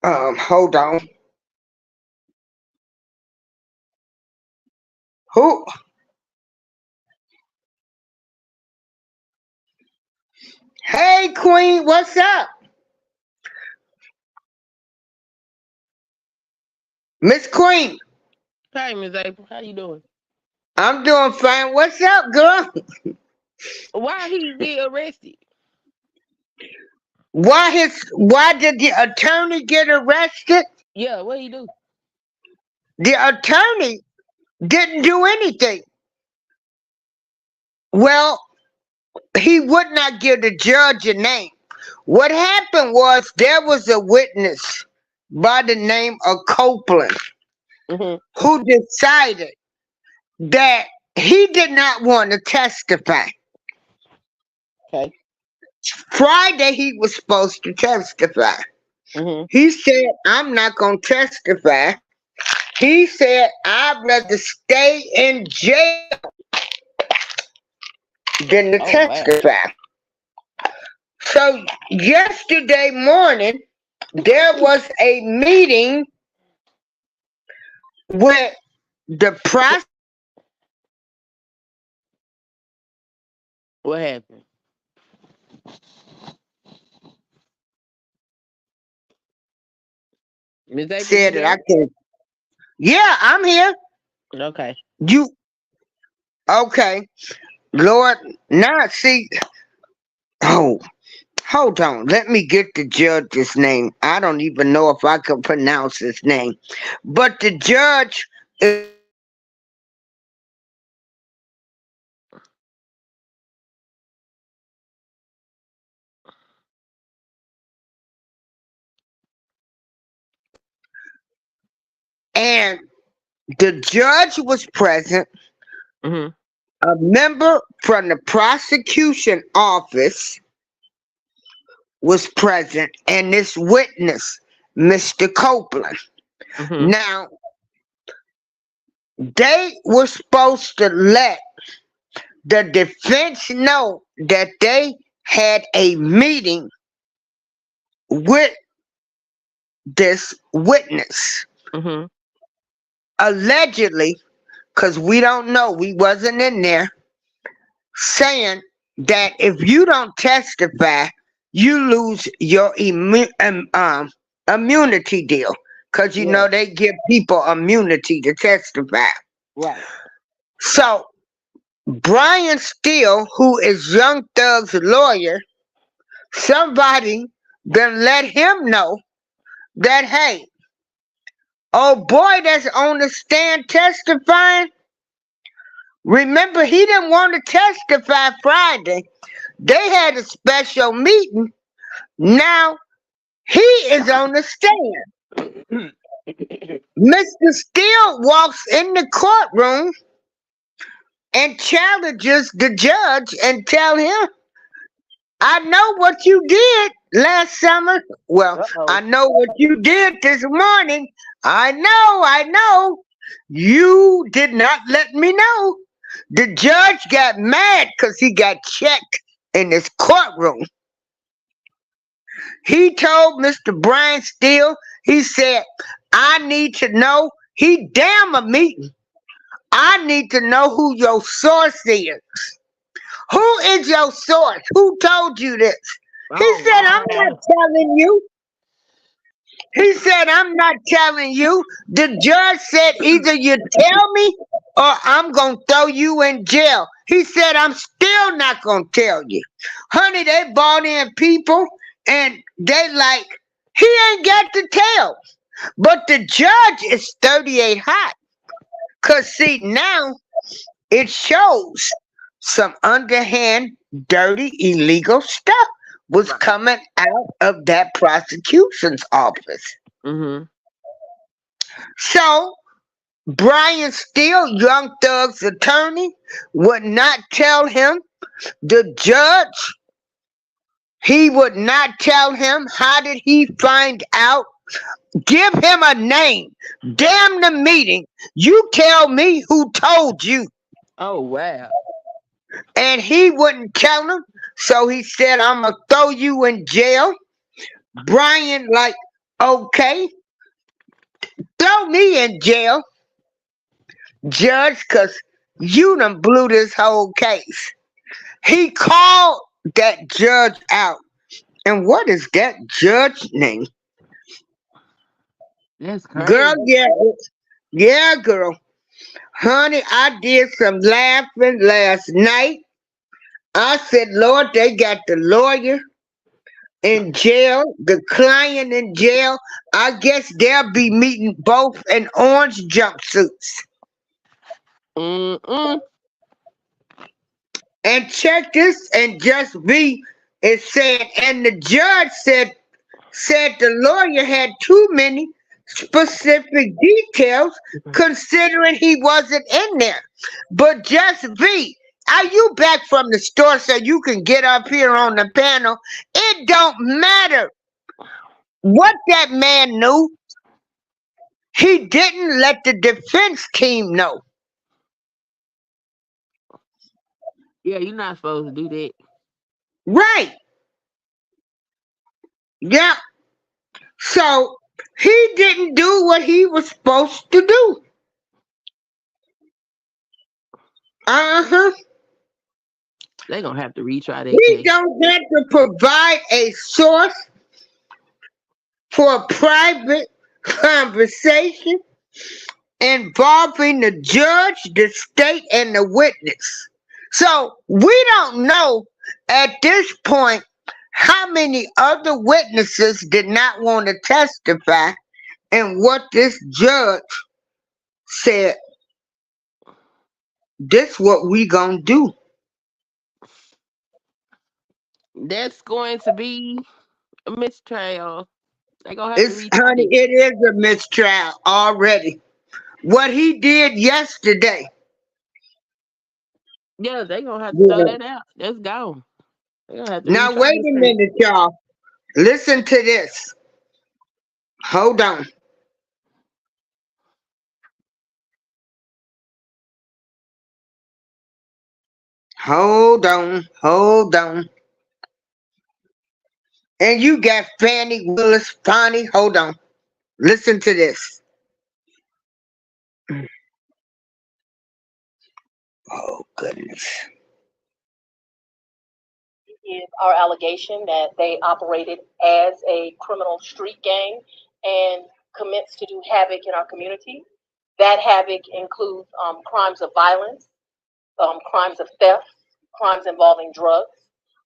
Hold on. Who? Hey, Queen, what's up? Miss Queen. Hey, Miss April, how you doing? I'm doing fine. What's up, girl? Why he get arrested? Why did the attorney get arrested? Yeah, what he do? The attorney didn't do anything. Well, he would not give the judge a name. What happened was there was a witness by the name of Copeland who decided that he did not want to testify. Okay. Friday he was supposed to testify. He said, I'm not going to testify. He said, I'd rather stay in jail than to testify. Wow. So yesterday morning, there was a meeting with the prosecutor. What happened? Miss April said that I can. Yeah, I'm here. Okay. Okay. Lord, now see. Oh, hold on. Let me get the judge's name. I don't even know if I can pronounce his name. But the judge is and the judge was present. A member from the prosecution office was present, and this witness, Mr. Copeland. Now, they were supposed to let the defense know that they had a meeting with this witness. Allegedly, because we don't know, we wasn't in there, saying that if you don't testify, you lose your immunity deal. because you Yeah. know they give people immunity to testify. Right. So Brian Steele, who is Young Thug's lawyer, somebody then let him know that, hey, oh boy that's on the stand testifying, remember he didn't want to testify Friday. They had a special meeting. Now he is on the stand. Mr. Steele walks in the courtroom and challenges the judge and tell him, I know what you did last summer. Well, I Uh-oh. know what you did this morning. I know. You did not let me know. The judge got mad because he got checked in his courtroom. He told Mr. Brian Steele, he said, I need to know. He damn a meeting. I need to know who your source is. Who is your source? Who told you this? He Oh, said, I'm not wow. telling you. He said, I'm not telling you. The judge said, either you tell me or I'm going to throw you in jail. He said, I'm still not going to tell you. Honey, they brought in people and they like, he ain't got to tell. But the judge is 38 hot. Because see, now it shows some underhand, dirty, illegal stuff was Right. coming out of that prosecution's office. Mm-hmm. So Brian Steele, Young Thug's attorney, would not tell him. The judge, he would not tell him. How did he find out? Give him a name. Damn the meeting. You tell me who told you. Oh, wow. And he wouldn't tell him. So he said, I'm going to throw you in jail. Brian, like, okay, throw me in jail, judge, because you done blew this whole case. He called that judge out. And what is that judge name? That's crazy. Girl, yeah, girl. Honey, I did some laughing last night. I said, Lord, they got the lawyer in jail, the client in jail. I guess they'll be meeting both in orange jumpsuits. Mm-mm. And check this, and just be, it said, and the judge said the lawyer had too many specific details considering he wasn't in there. But just be, are you back from the store so you can get up here on the panel? It don't matter what that man knew. He didn't let the defense team know. Yeah, you're not supposed to do that. Right. Yeah. So he didn't do what he was supposed to do. Uh-huh. They're going to have to retry that He case. don't have to provide a source for a private conversation involving the judge, the state, and the witness. So we don't know at this point how many other witnesses did not want to testify and what this judge said. This what we gonna do. That's going to be a mistrial. They're going to have to It's, retry honey, it. it is a mistrial already. What he did yesterday. Yeah, they're going to have to throw Yeah. that out. That's gone. They're going to have to Now retry wait this a case. minute, y'all. Listen to this. Hold on. Hold on. Hold on. And you got Fannie Willis, Fonnie. Hold on. Listen to this. Oh, goodness. Is our allegation that they operated as a criminal street gang and commence to do havoc in our community. That havoc includes crimes of violence, crimes of theft, crimes involving drugs.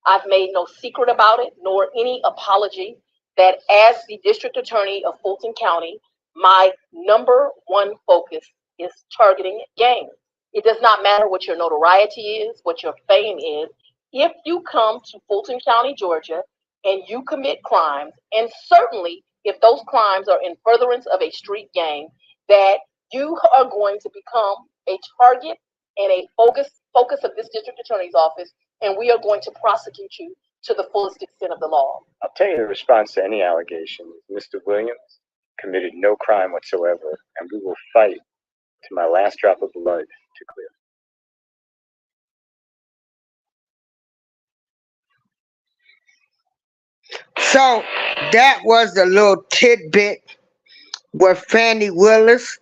I've made no secret about it, nor any apology that as the district attorney of Fulton County, my number one focus is targeting gangs. It does not matter what your notoriety is, what your fame is. If you come to Fulton County, Georgia, and you commit crimes, and certainly if those crimes are in furtherance of a street gang, that you are going to become a target and a focus of this district attorney's office, and we are going to prosecute you to the fullest extent of the law. I'll tell you the response to any allegation. Mr. Williams committed no crime whatsoever, and we will fight to my last drop of blood to clear. So that was a little tidbit with Fannie Willis.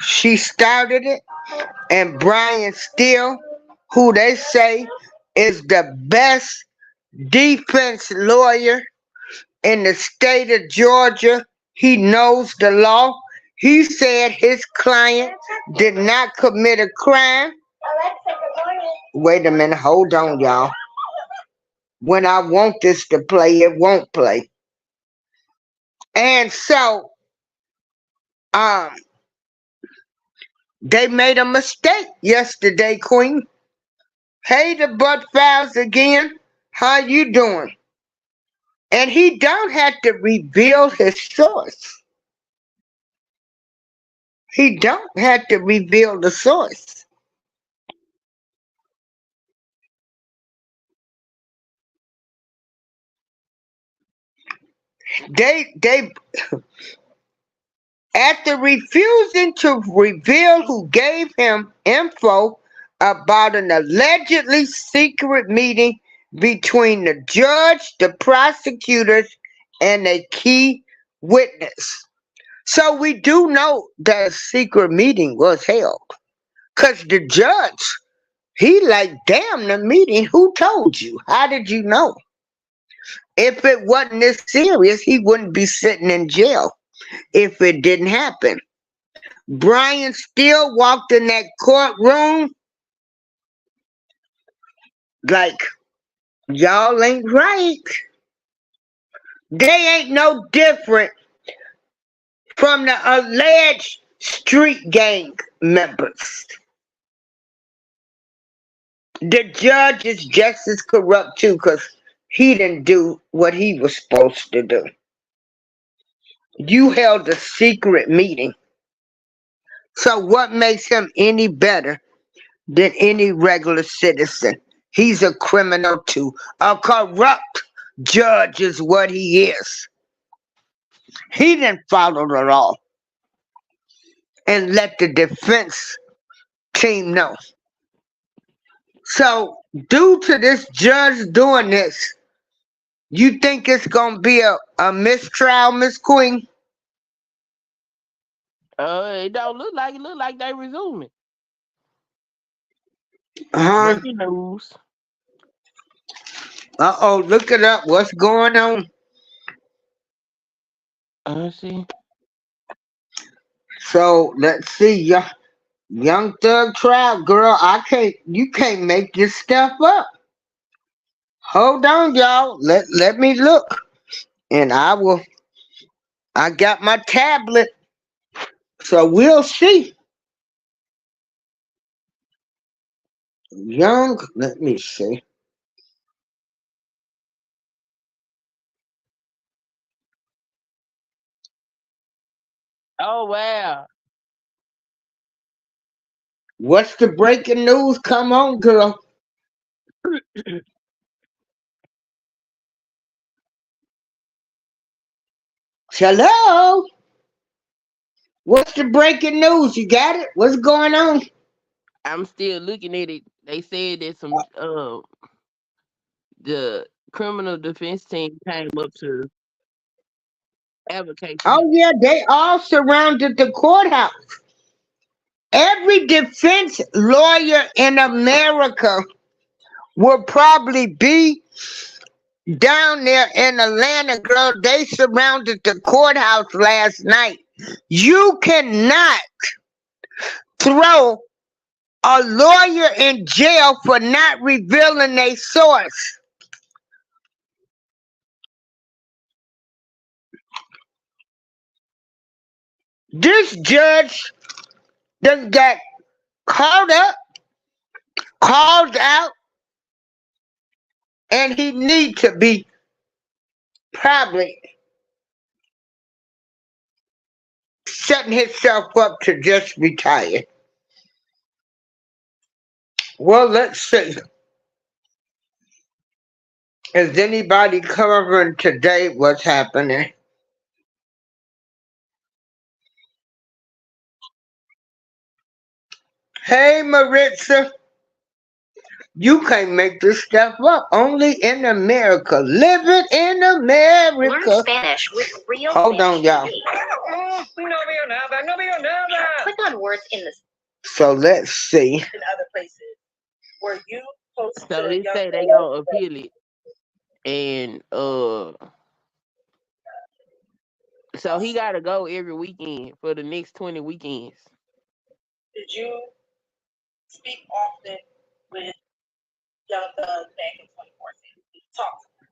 She started it, and Brian Steele, who they say is the best defense lawyer in the state of Georgia. He knows the law. He said his client did not commit a crime. Alexa, good morning. Wait a minute, hold on, y'all. When I want this to play, it won't play. And so, they made a mistake yesterday, Queen. Hey, the Butt Files again. How you doing? And he don't have to reveal his source. He don't have to reveal the source. They after refusing to reveal who gave him info about an allegedly secret meeting between the judge, the prosecutors, and a key witness. So we do know that a secret meeting was held. Because the judge, he like, damn, the meeting, who told you? How did you know? If it wasn't this serious, he wouldn't be sitting in jail if it didn't happen. Brian Steele walked in that courtroom like, y'all ain't right. They ain't no different from the alleged street gang members. The judge is just as corrupt too, because he didn't do what he was supposed to do. You held a secret meeting. So what makes him any better than any regular citizen? He's a criminal too. A corrupt judge is what he is. He didn't follow the law and let the defense team know. So due to this judge doing this, you think it's going to be a mistrial, Miss Queen? It don't look like it. Look like they resuming. Breaking news. Uh-oh, look it up. What's going on? See. So let's see, young thug trial, girl. You can't make this stuff up. Hold on, y'all. Let me look. And I got my tablet. So we'll see. Let me see. Oh wow. What's the breaking news? Come on, girl. Hello? What's the breaking news? You got it? What's going on? I'm still looking at it. They said that some the criminal defense team came up to advocate. Oh yeah, they all surrounded the courthouse. Every defense lawyer in America will probably be down there in Atlanta, girl. They surrounded the courthouse last night You cannot throw a lawyer in jail for not revealing a source. This judge done got called up, called out, and he need to be probably setting himself up to just retire. Well, let's see. Is anybody covering today what's happening? Hey, Maritza. You can't make this stuff up. Only in America. Living in America. Learn Spanish with real Hold on, y'all. Click on words in the So let's see. In other places, were you supposed So to they say they gonna appeal it, and so he gotta go every weekend for the next 20 weekends. Did you speak often with Young Thug back in 2014? Did you talk to him?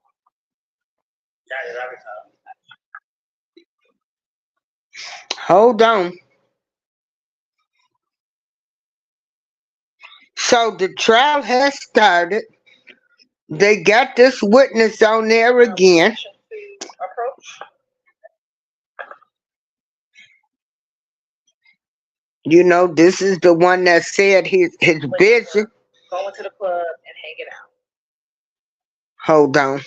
Hold on. So the trial has started. They got this witness on there again. Approach. You know, this is the one that said his busy. Going to the club and hanging out. Hold on.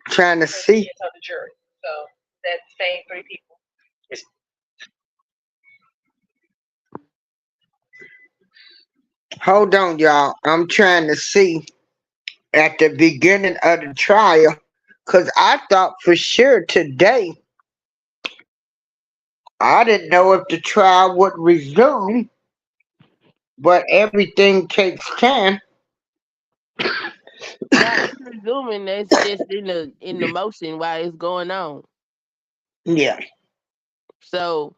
Trying to see. Tell the jury. So that same three people. Hold on, y'all. I'm trying to see at the beginning of the trial, because I thought for sure today, I didn't know if the trial would resume, but everything takes time. Now it's resuming. That's just in the motion while it's going on. Yeah. So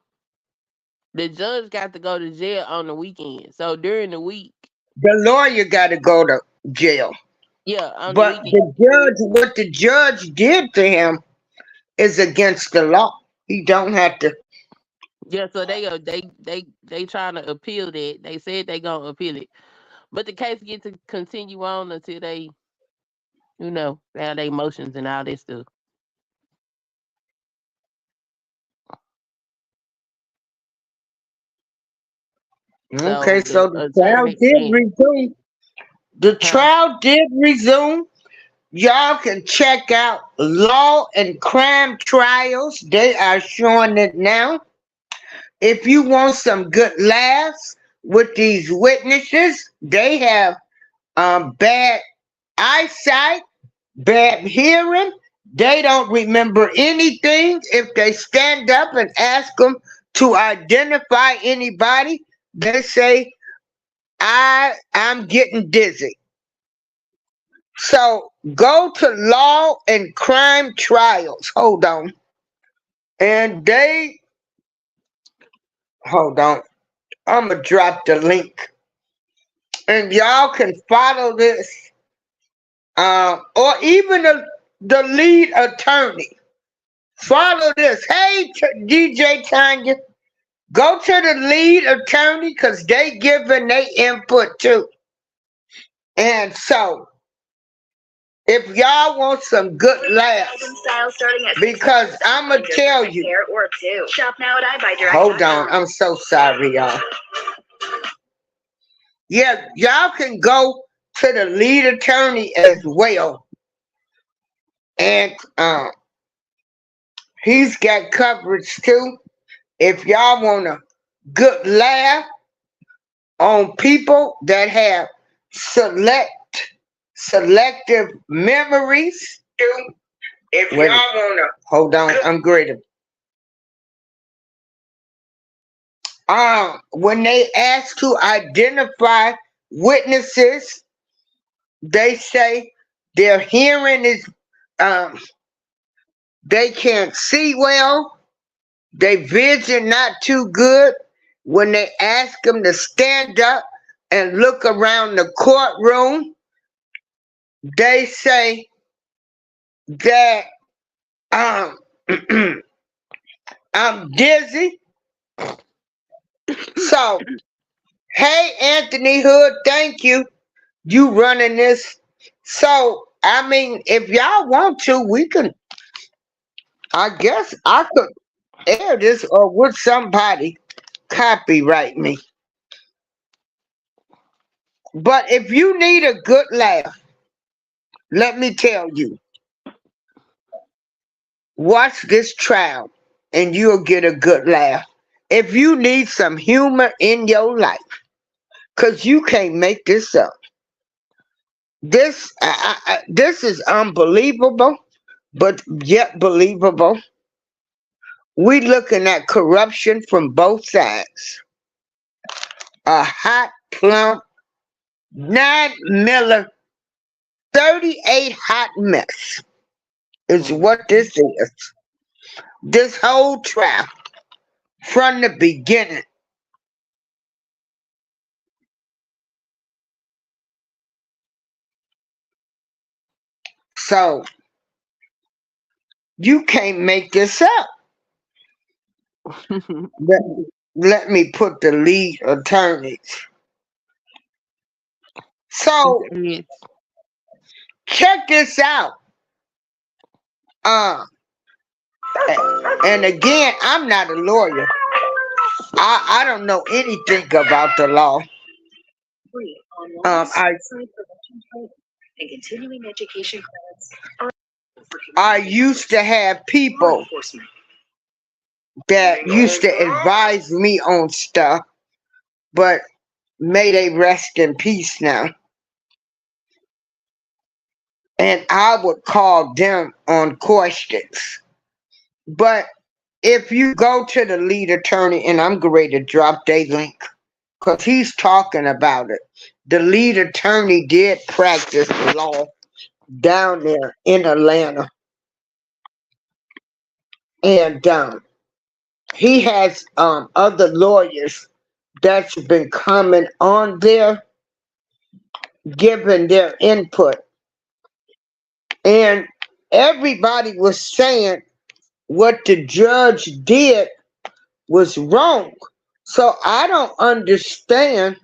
the judge got to go to jail on the weekend. So during the week, The lawyer got to go to jail. yeah, on But the weekend. the judge, what the judge did to him is against the law. He don't have to. Yeah, so they trying to appeal that. They said they gonna appeal it, but the case get to continue on until they, have their motions and all that stuff. Okay, so the trial attorney did can't. resume. The Huh? trial did resume. Y'all can check out Law and Crime Trials. They are showing it now. If you want some good laughs with these witnesses, they have bad eyesight, bad hearing. They don't remember anything. If they stand up and ask them to identify anybody, they say, I'm getting dizzy. So go to Law and Crime Trials. Hold on. And hold on. I'm going to drop the link. And y'all can follow this. Or even the lead attorney. Follow this. Hey, DJ Tanya. Go to the lead attorney because they giving their input too. And so, if y'all want some good laughs, because I'm going to tell you. Shop now at iBuyDirect. Hold on. I'm so sorry, y'all. Yeah, y'all can go to the lead attorney as well. And he's got coverage too. If y'all want a good laugh on people that have selective memories too. If y'all wanna hold on, I'm greater. When they ask to identify witnesses, they say their hearing is they can't see well, They vision not too good when they ask them to stand up and look around the courtroom. They say that I'm dizzy. So, hey, Anthony Hood, thank you. You running this. So, I mean, if y'all want to, we can, I guess I could air this, or would somebody copyright me? But if you need a good laugh, let me tell you, watch this trial and you'll get a good laugh. If you need some humor in your life, because you can't make this up. This is unbelievable, but yet believable. We looking at corruption from both sides. A hot, plump, 9 Miller, 38 hot mess is what this is. This whole trial from the beginning. So you can't make this up. Let me put the lead attorneys. So check this out. And again, I'm not a lawyer. I don't know anything about the law. I used to have people that used to advise me on stuff, but may they rest in peace now. And I would call them on questions. But if you go to the lead attorney, and I'm going to drop their link, because he's talking about it. The lead attorney did practice law down there in Atlanta. And he has other lawyers that's been coming on there, giving their input. And everybody was saying what the judge did was wrong. So I don't understand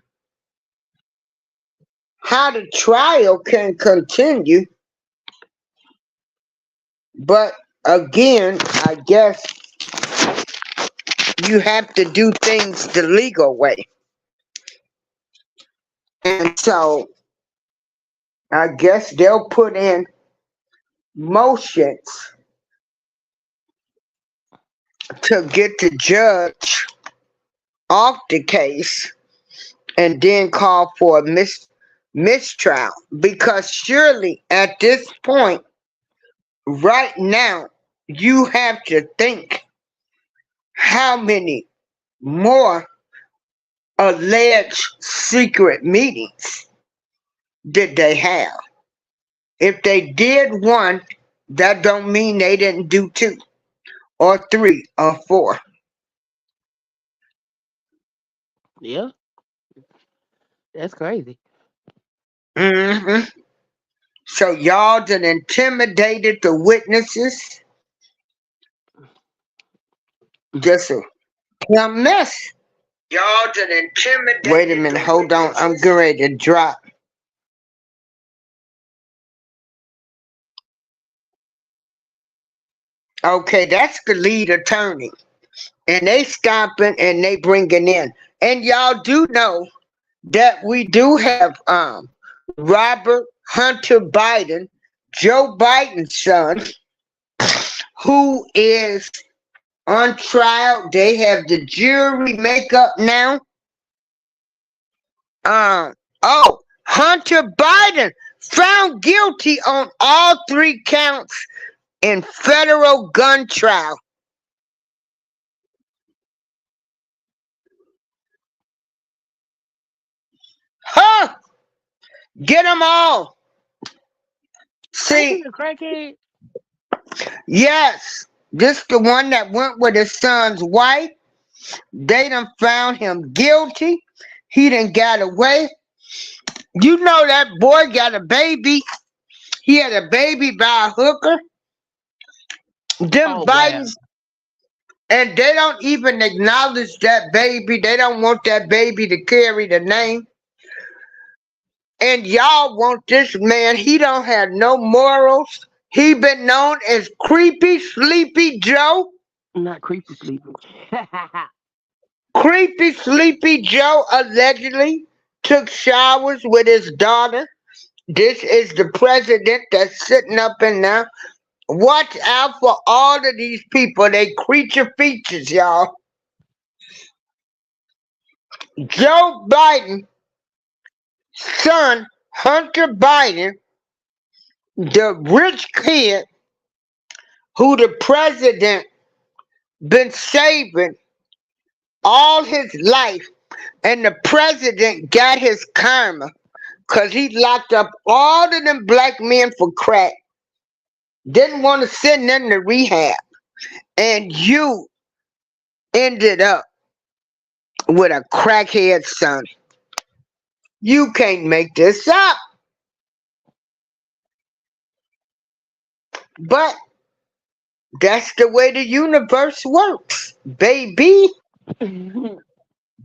how the trial can continue. But again, I guess you have to do things the legal way. And so I guess they'll put in motions to get the judge off the case and then call for a mistrial. Because surely at this point, right now, you have to think how many more alleged secret meetings did they have? If they did one, that don't mean they didn't do 2 or 3 or 4. Yeah. That's crazy. Mm-hmm. So y'all done intimidated the witnesses. Just a mess. Y'all done intimidated. Wait a minute, hold on. I'm getting ready to drop. Okay, that's the lead attorney. And they stopping and they bringing in. And y'all do know that we do have Robert Hunter Biden, Joe Biden's son, who is on trial. They have the jury makeup now. Hunter Biden found guilty on all 3 counts in federal gun trial. Huh? Get them all. See, a crackhead. yes, This the one that went with his son's wife. They done found him guilty. He done got away. You know that boy got a baby. He had a baby by a hooker. Them Oh wow. Bidens, and they don't even acknowledge that baby. They don't want that baby to carry the name. And y'all want this man. He don't have no morals. He been known as Creepy Sleepy Joe. Not creepy sleepy. Creepy Sleepy Joe allegedly took showers with his daughter. This is the president that's sitting up in there. Watch out for all of these people. They creature features, y'all. Joe Biden, son Hunter Biden, the rich kid who the president been saving all his life, and the president got his karma because he locked up all of them black men for crack. Didn't want to send them to rehab. And you ended up with a crackhead son. You can't make this up. But that's the way the universe works, baby.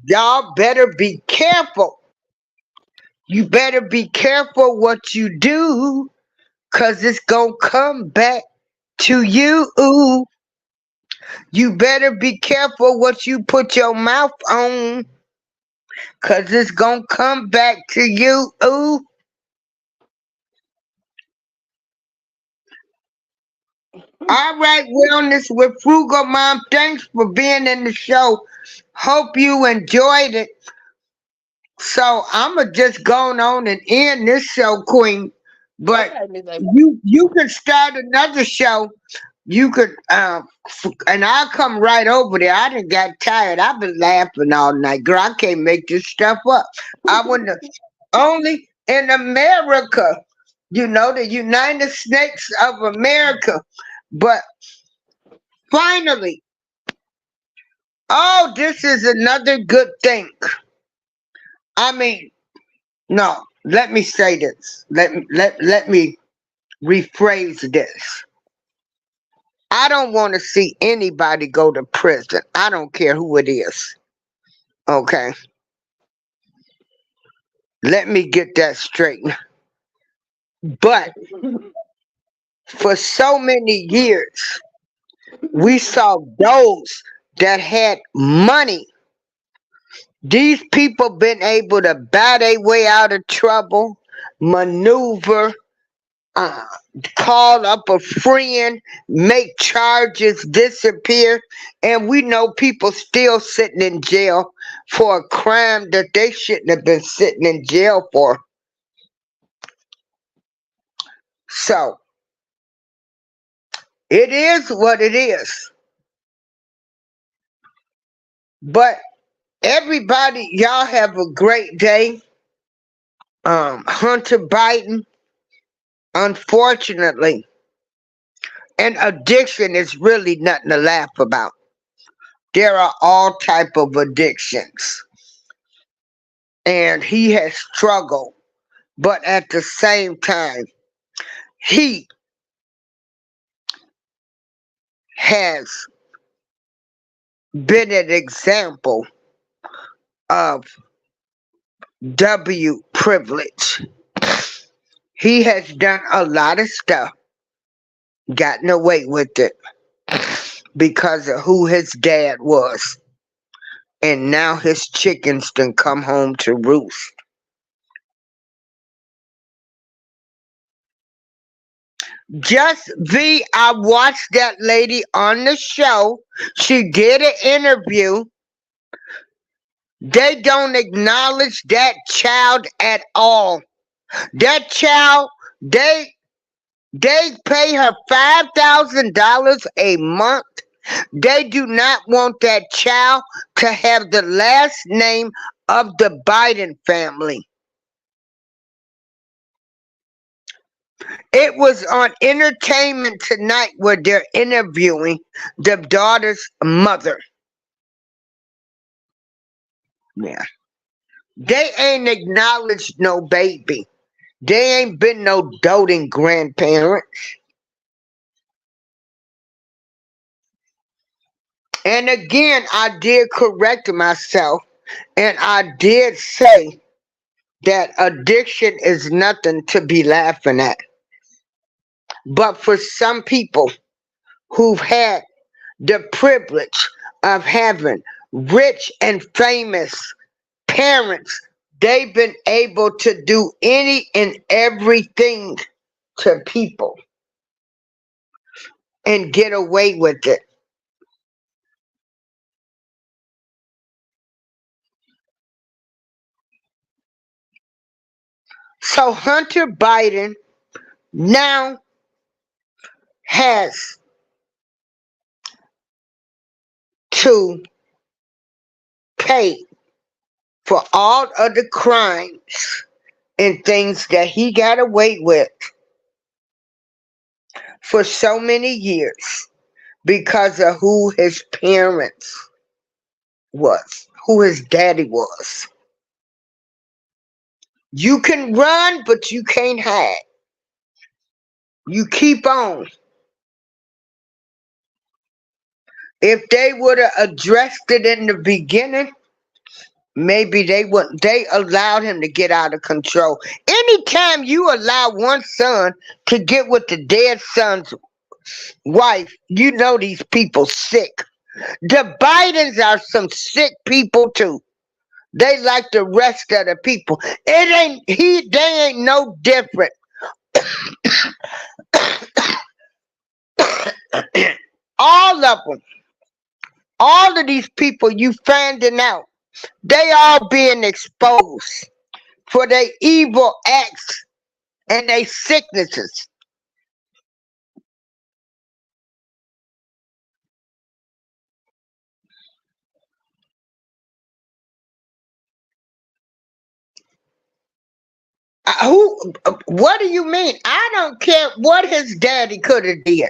Y'all better be careful. You better be careful what you do, because it's going to come back to you. You better be careful what you put your mouth on, because it's going to come back to you. All right, Wellness with Frugal Mom. Thanks for being in the show. Hope you enjoyed it. So I'm going to just go on and end this show, Queen. But Okay, Miss Amy. you can start another show. You could, and I'll come right over there. I done got tired. I've been laughing all night. Girl, I can't make this stuff up. I wouldn't only in America, the United States of America. But finally, this is another good thing. I mean, no, let me say this. Let me rephrase this. I don't want to see anybody go to prison. I don't care who it is. Okay. Let me get that straight. But for so many years, we saw those that had money. These people been able to buy their way out of trouble, maneuver, call up a friend, make charges disappear, and we know people still sitting in jail for a crime that they shouldn't have been sitting in jail for. So, it is what it is. But everybody, y'all have a great day. Hunter Biden, unfortunately, and addiction is really nothing to laugh about. There are all type of addictions. And he has struggled. But at the same time, he has been an example of W privilege. He has done a lot of stuff, gotten away with it because of who his dad was. And now his chickens done come home to roost. Just V, I watched that lady on the show. She did an interview. They don't acknowledge that child at all. That child, they pay her $5,000 a month. They do not want that child to have the last name of the Biden family. It was on Entertainment Tonight where they're interviewing the daughter's mother. Yeah. They ain't acknowledged no baby. They ain't been no doting grandparents. And again, I did correct myself and I did say that addiction is nothing to be laughing at. But for some people who've had the privilege of having rich and famous parents, they've been able to do any and everything to people and get away with it. So Hunter Biden now has to pay for all of the crimes and things that he got away with for so many years because of who his parents was, who his daddy was. You can run, but you can't hide. You keep on. If they would have addressed it in the beginning, maybe they allowed him to get out of control. Anytime you allow one son to get with the dead son's wife, you know these people sick. The Bidens are some sick people too. They like the rest of the people. They ain't no different. All of them. All of these people you finding out, they all being exposed for their evil acts and their sicknesses. What do you mean? I don't care what his daddy could have did.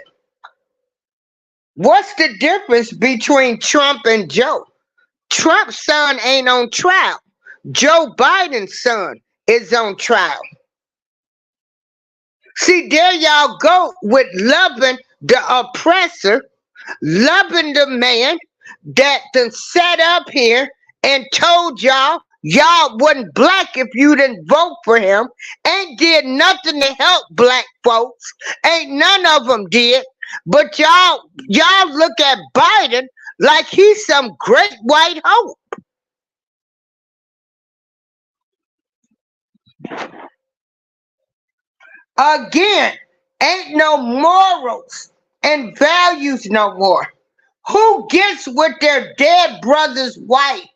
What's the difference between Trump and Joe? Trump's son ain't on trial. Joe Biden's son is on trial. See, there y'all go with loving the oppressor, loving the man that done sat up here and told y'all wasn't black if you didn't vote for him, ain't did nothing to help black folks, ain't none of them did, but y'all look at Biden like he's some great white hope. Again, ain't no morals and values no more. Who gets with their dead brother's wife?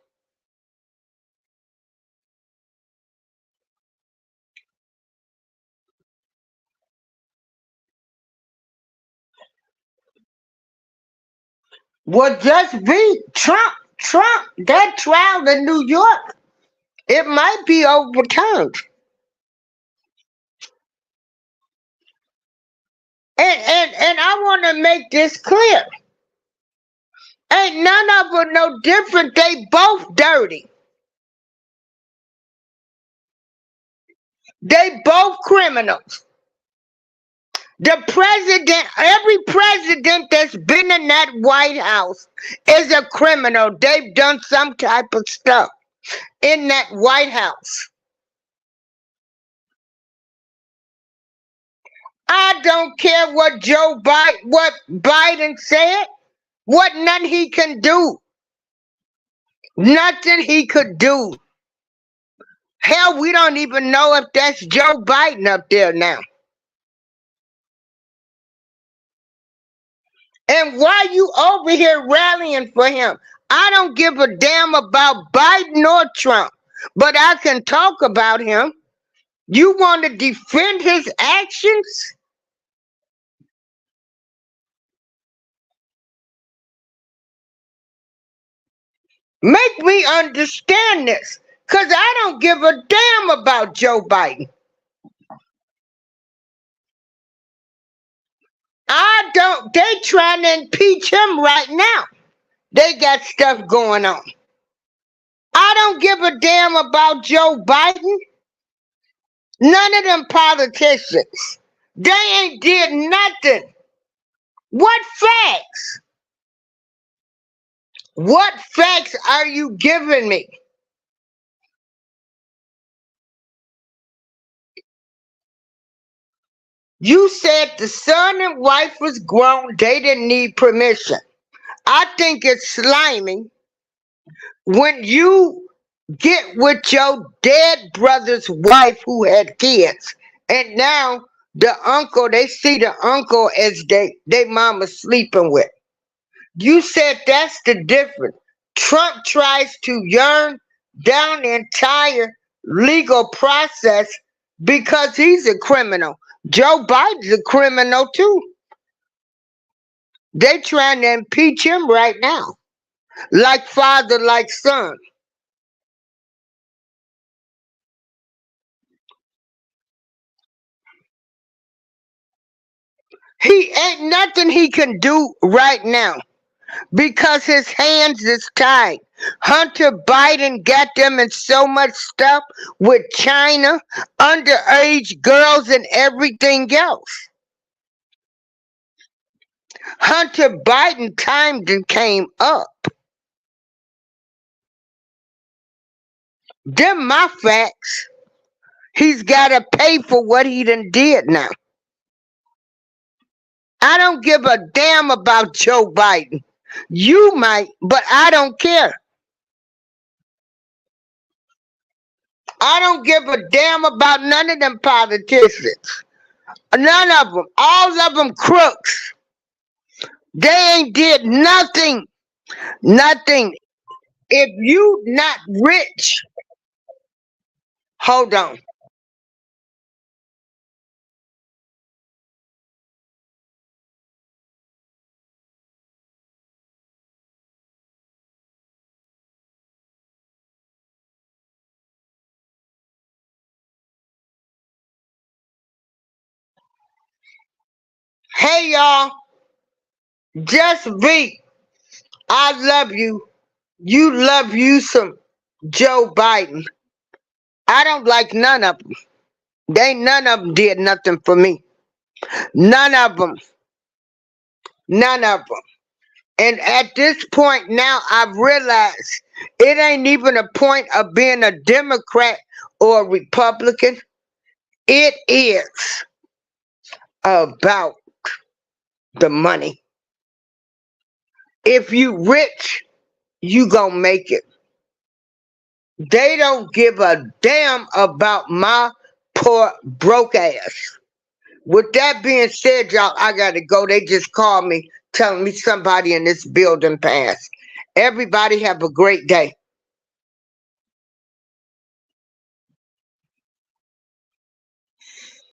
Well, just be Trump, that trial in New York, it might be overturned. And I want to make this clear. Ain't none of them no different. They both dirty. They both criminals. The president, every president that's been in that White House is a criminal. They've done some type of stuff in that White House. I don't care what what Biden said, what none he can do. Nothing he could do. Hell, we don't even know if that's Joe Biden up there now. And why you over here rallying for him? I don't give a damn about Biden or Trump, but I can talk about him. You want to defend his actions? Make me understand this, because I don't give a damn about Joe Biden. They trying to impeach him right now. They got stuff going on. I don't give a damn about Joe Biden. None of them politicians. They ain't did nothing. What facts? What facts are you giving me? You said the son and wife was grown, they didn't need permission. I think it's slimy when you get with your dead brother's wife who had kids, and now the uncle, they see the uncle as they mama sleeping with. You said that's the difference. Trump tries to yarn down the entire legal process because he's a criminal. Joe Biden's a criminal too. They trying to impeach him right now. Like father, like son. He ain't nothing he can do right now because his hands is tied. Hunter Biden got them in so much stuff with China, underage girls, and everything else. Hunter Biden time done came up. Them my facts. He's got to pay for what he done did now. I don't give a damn about Joe Biden. You might, but I don't care. I don't give a damn about none of them politicians. None of them. All of them crooks. They ain't did nothing. Nothing. If you not rich, hold on. Hey y'all, just be. I love you. You love you some Joe Biden. I don't like none of them. None of them did nothing for me. None of them. None of them. And at this point now, I've realized it ain't even a point of being a Democrat or a Republican. It is about the money. If you rich, you gonna make it. They don't give a damn about my poor broke ass. With that being said, y'all, I gotta go. They just called me telling me somebody in this building passed. Everybody have a great day.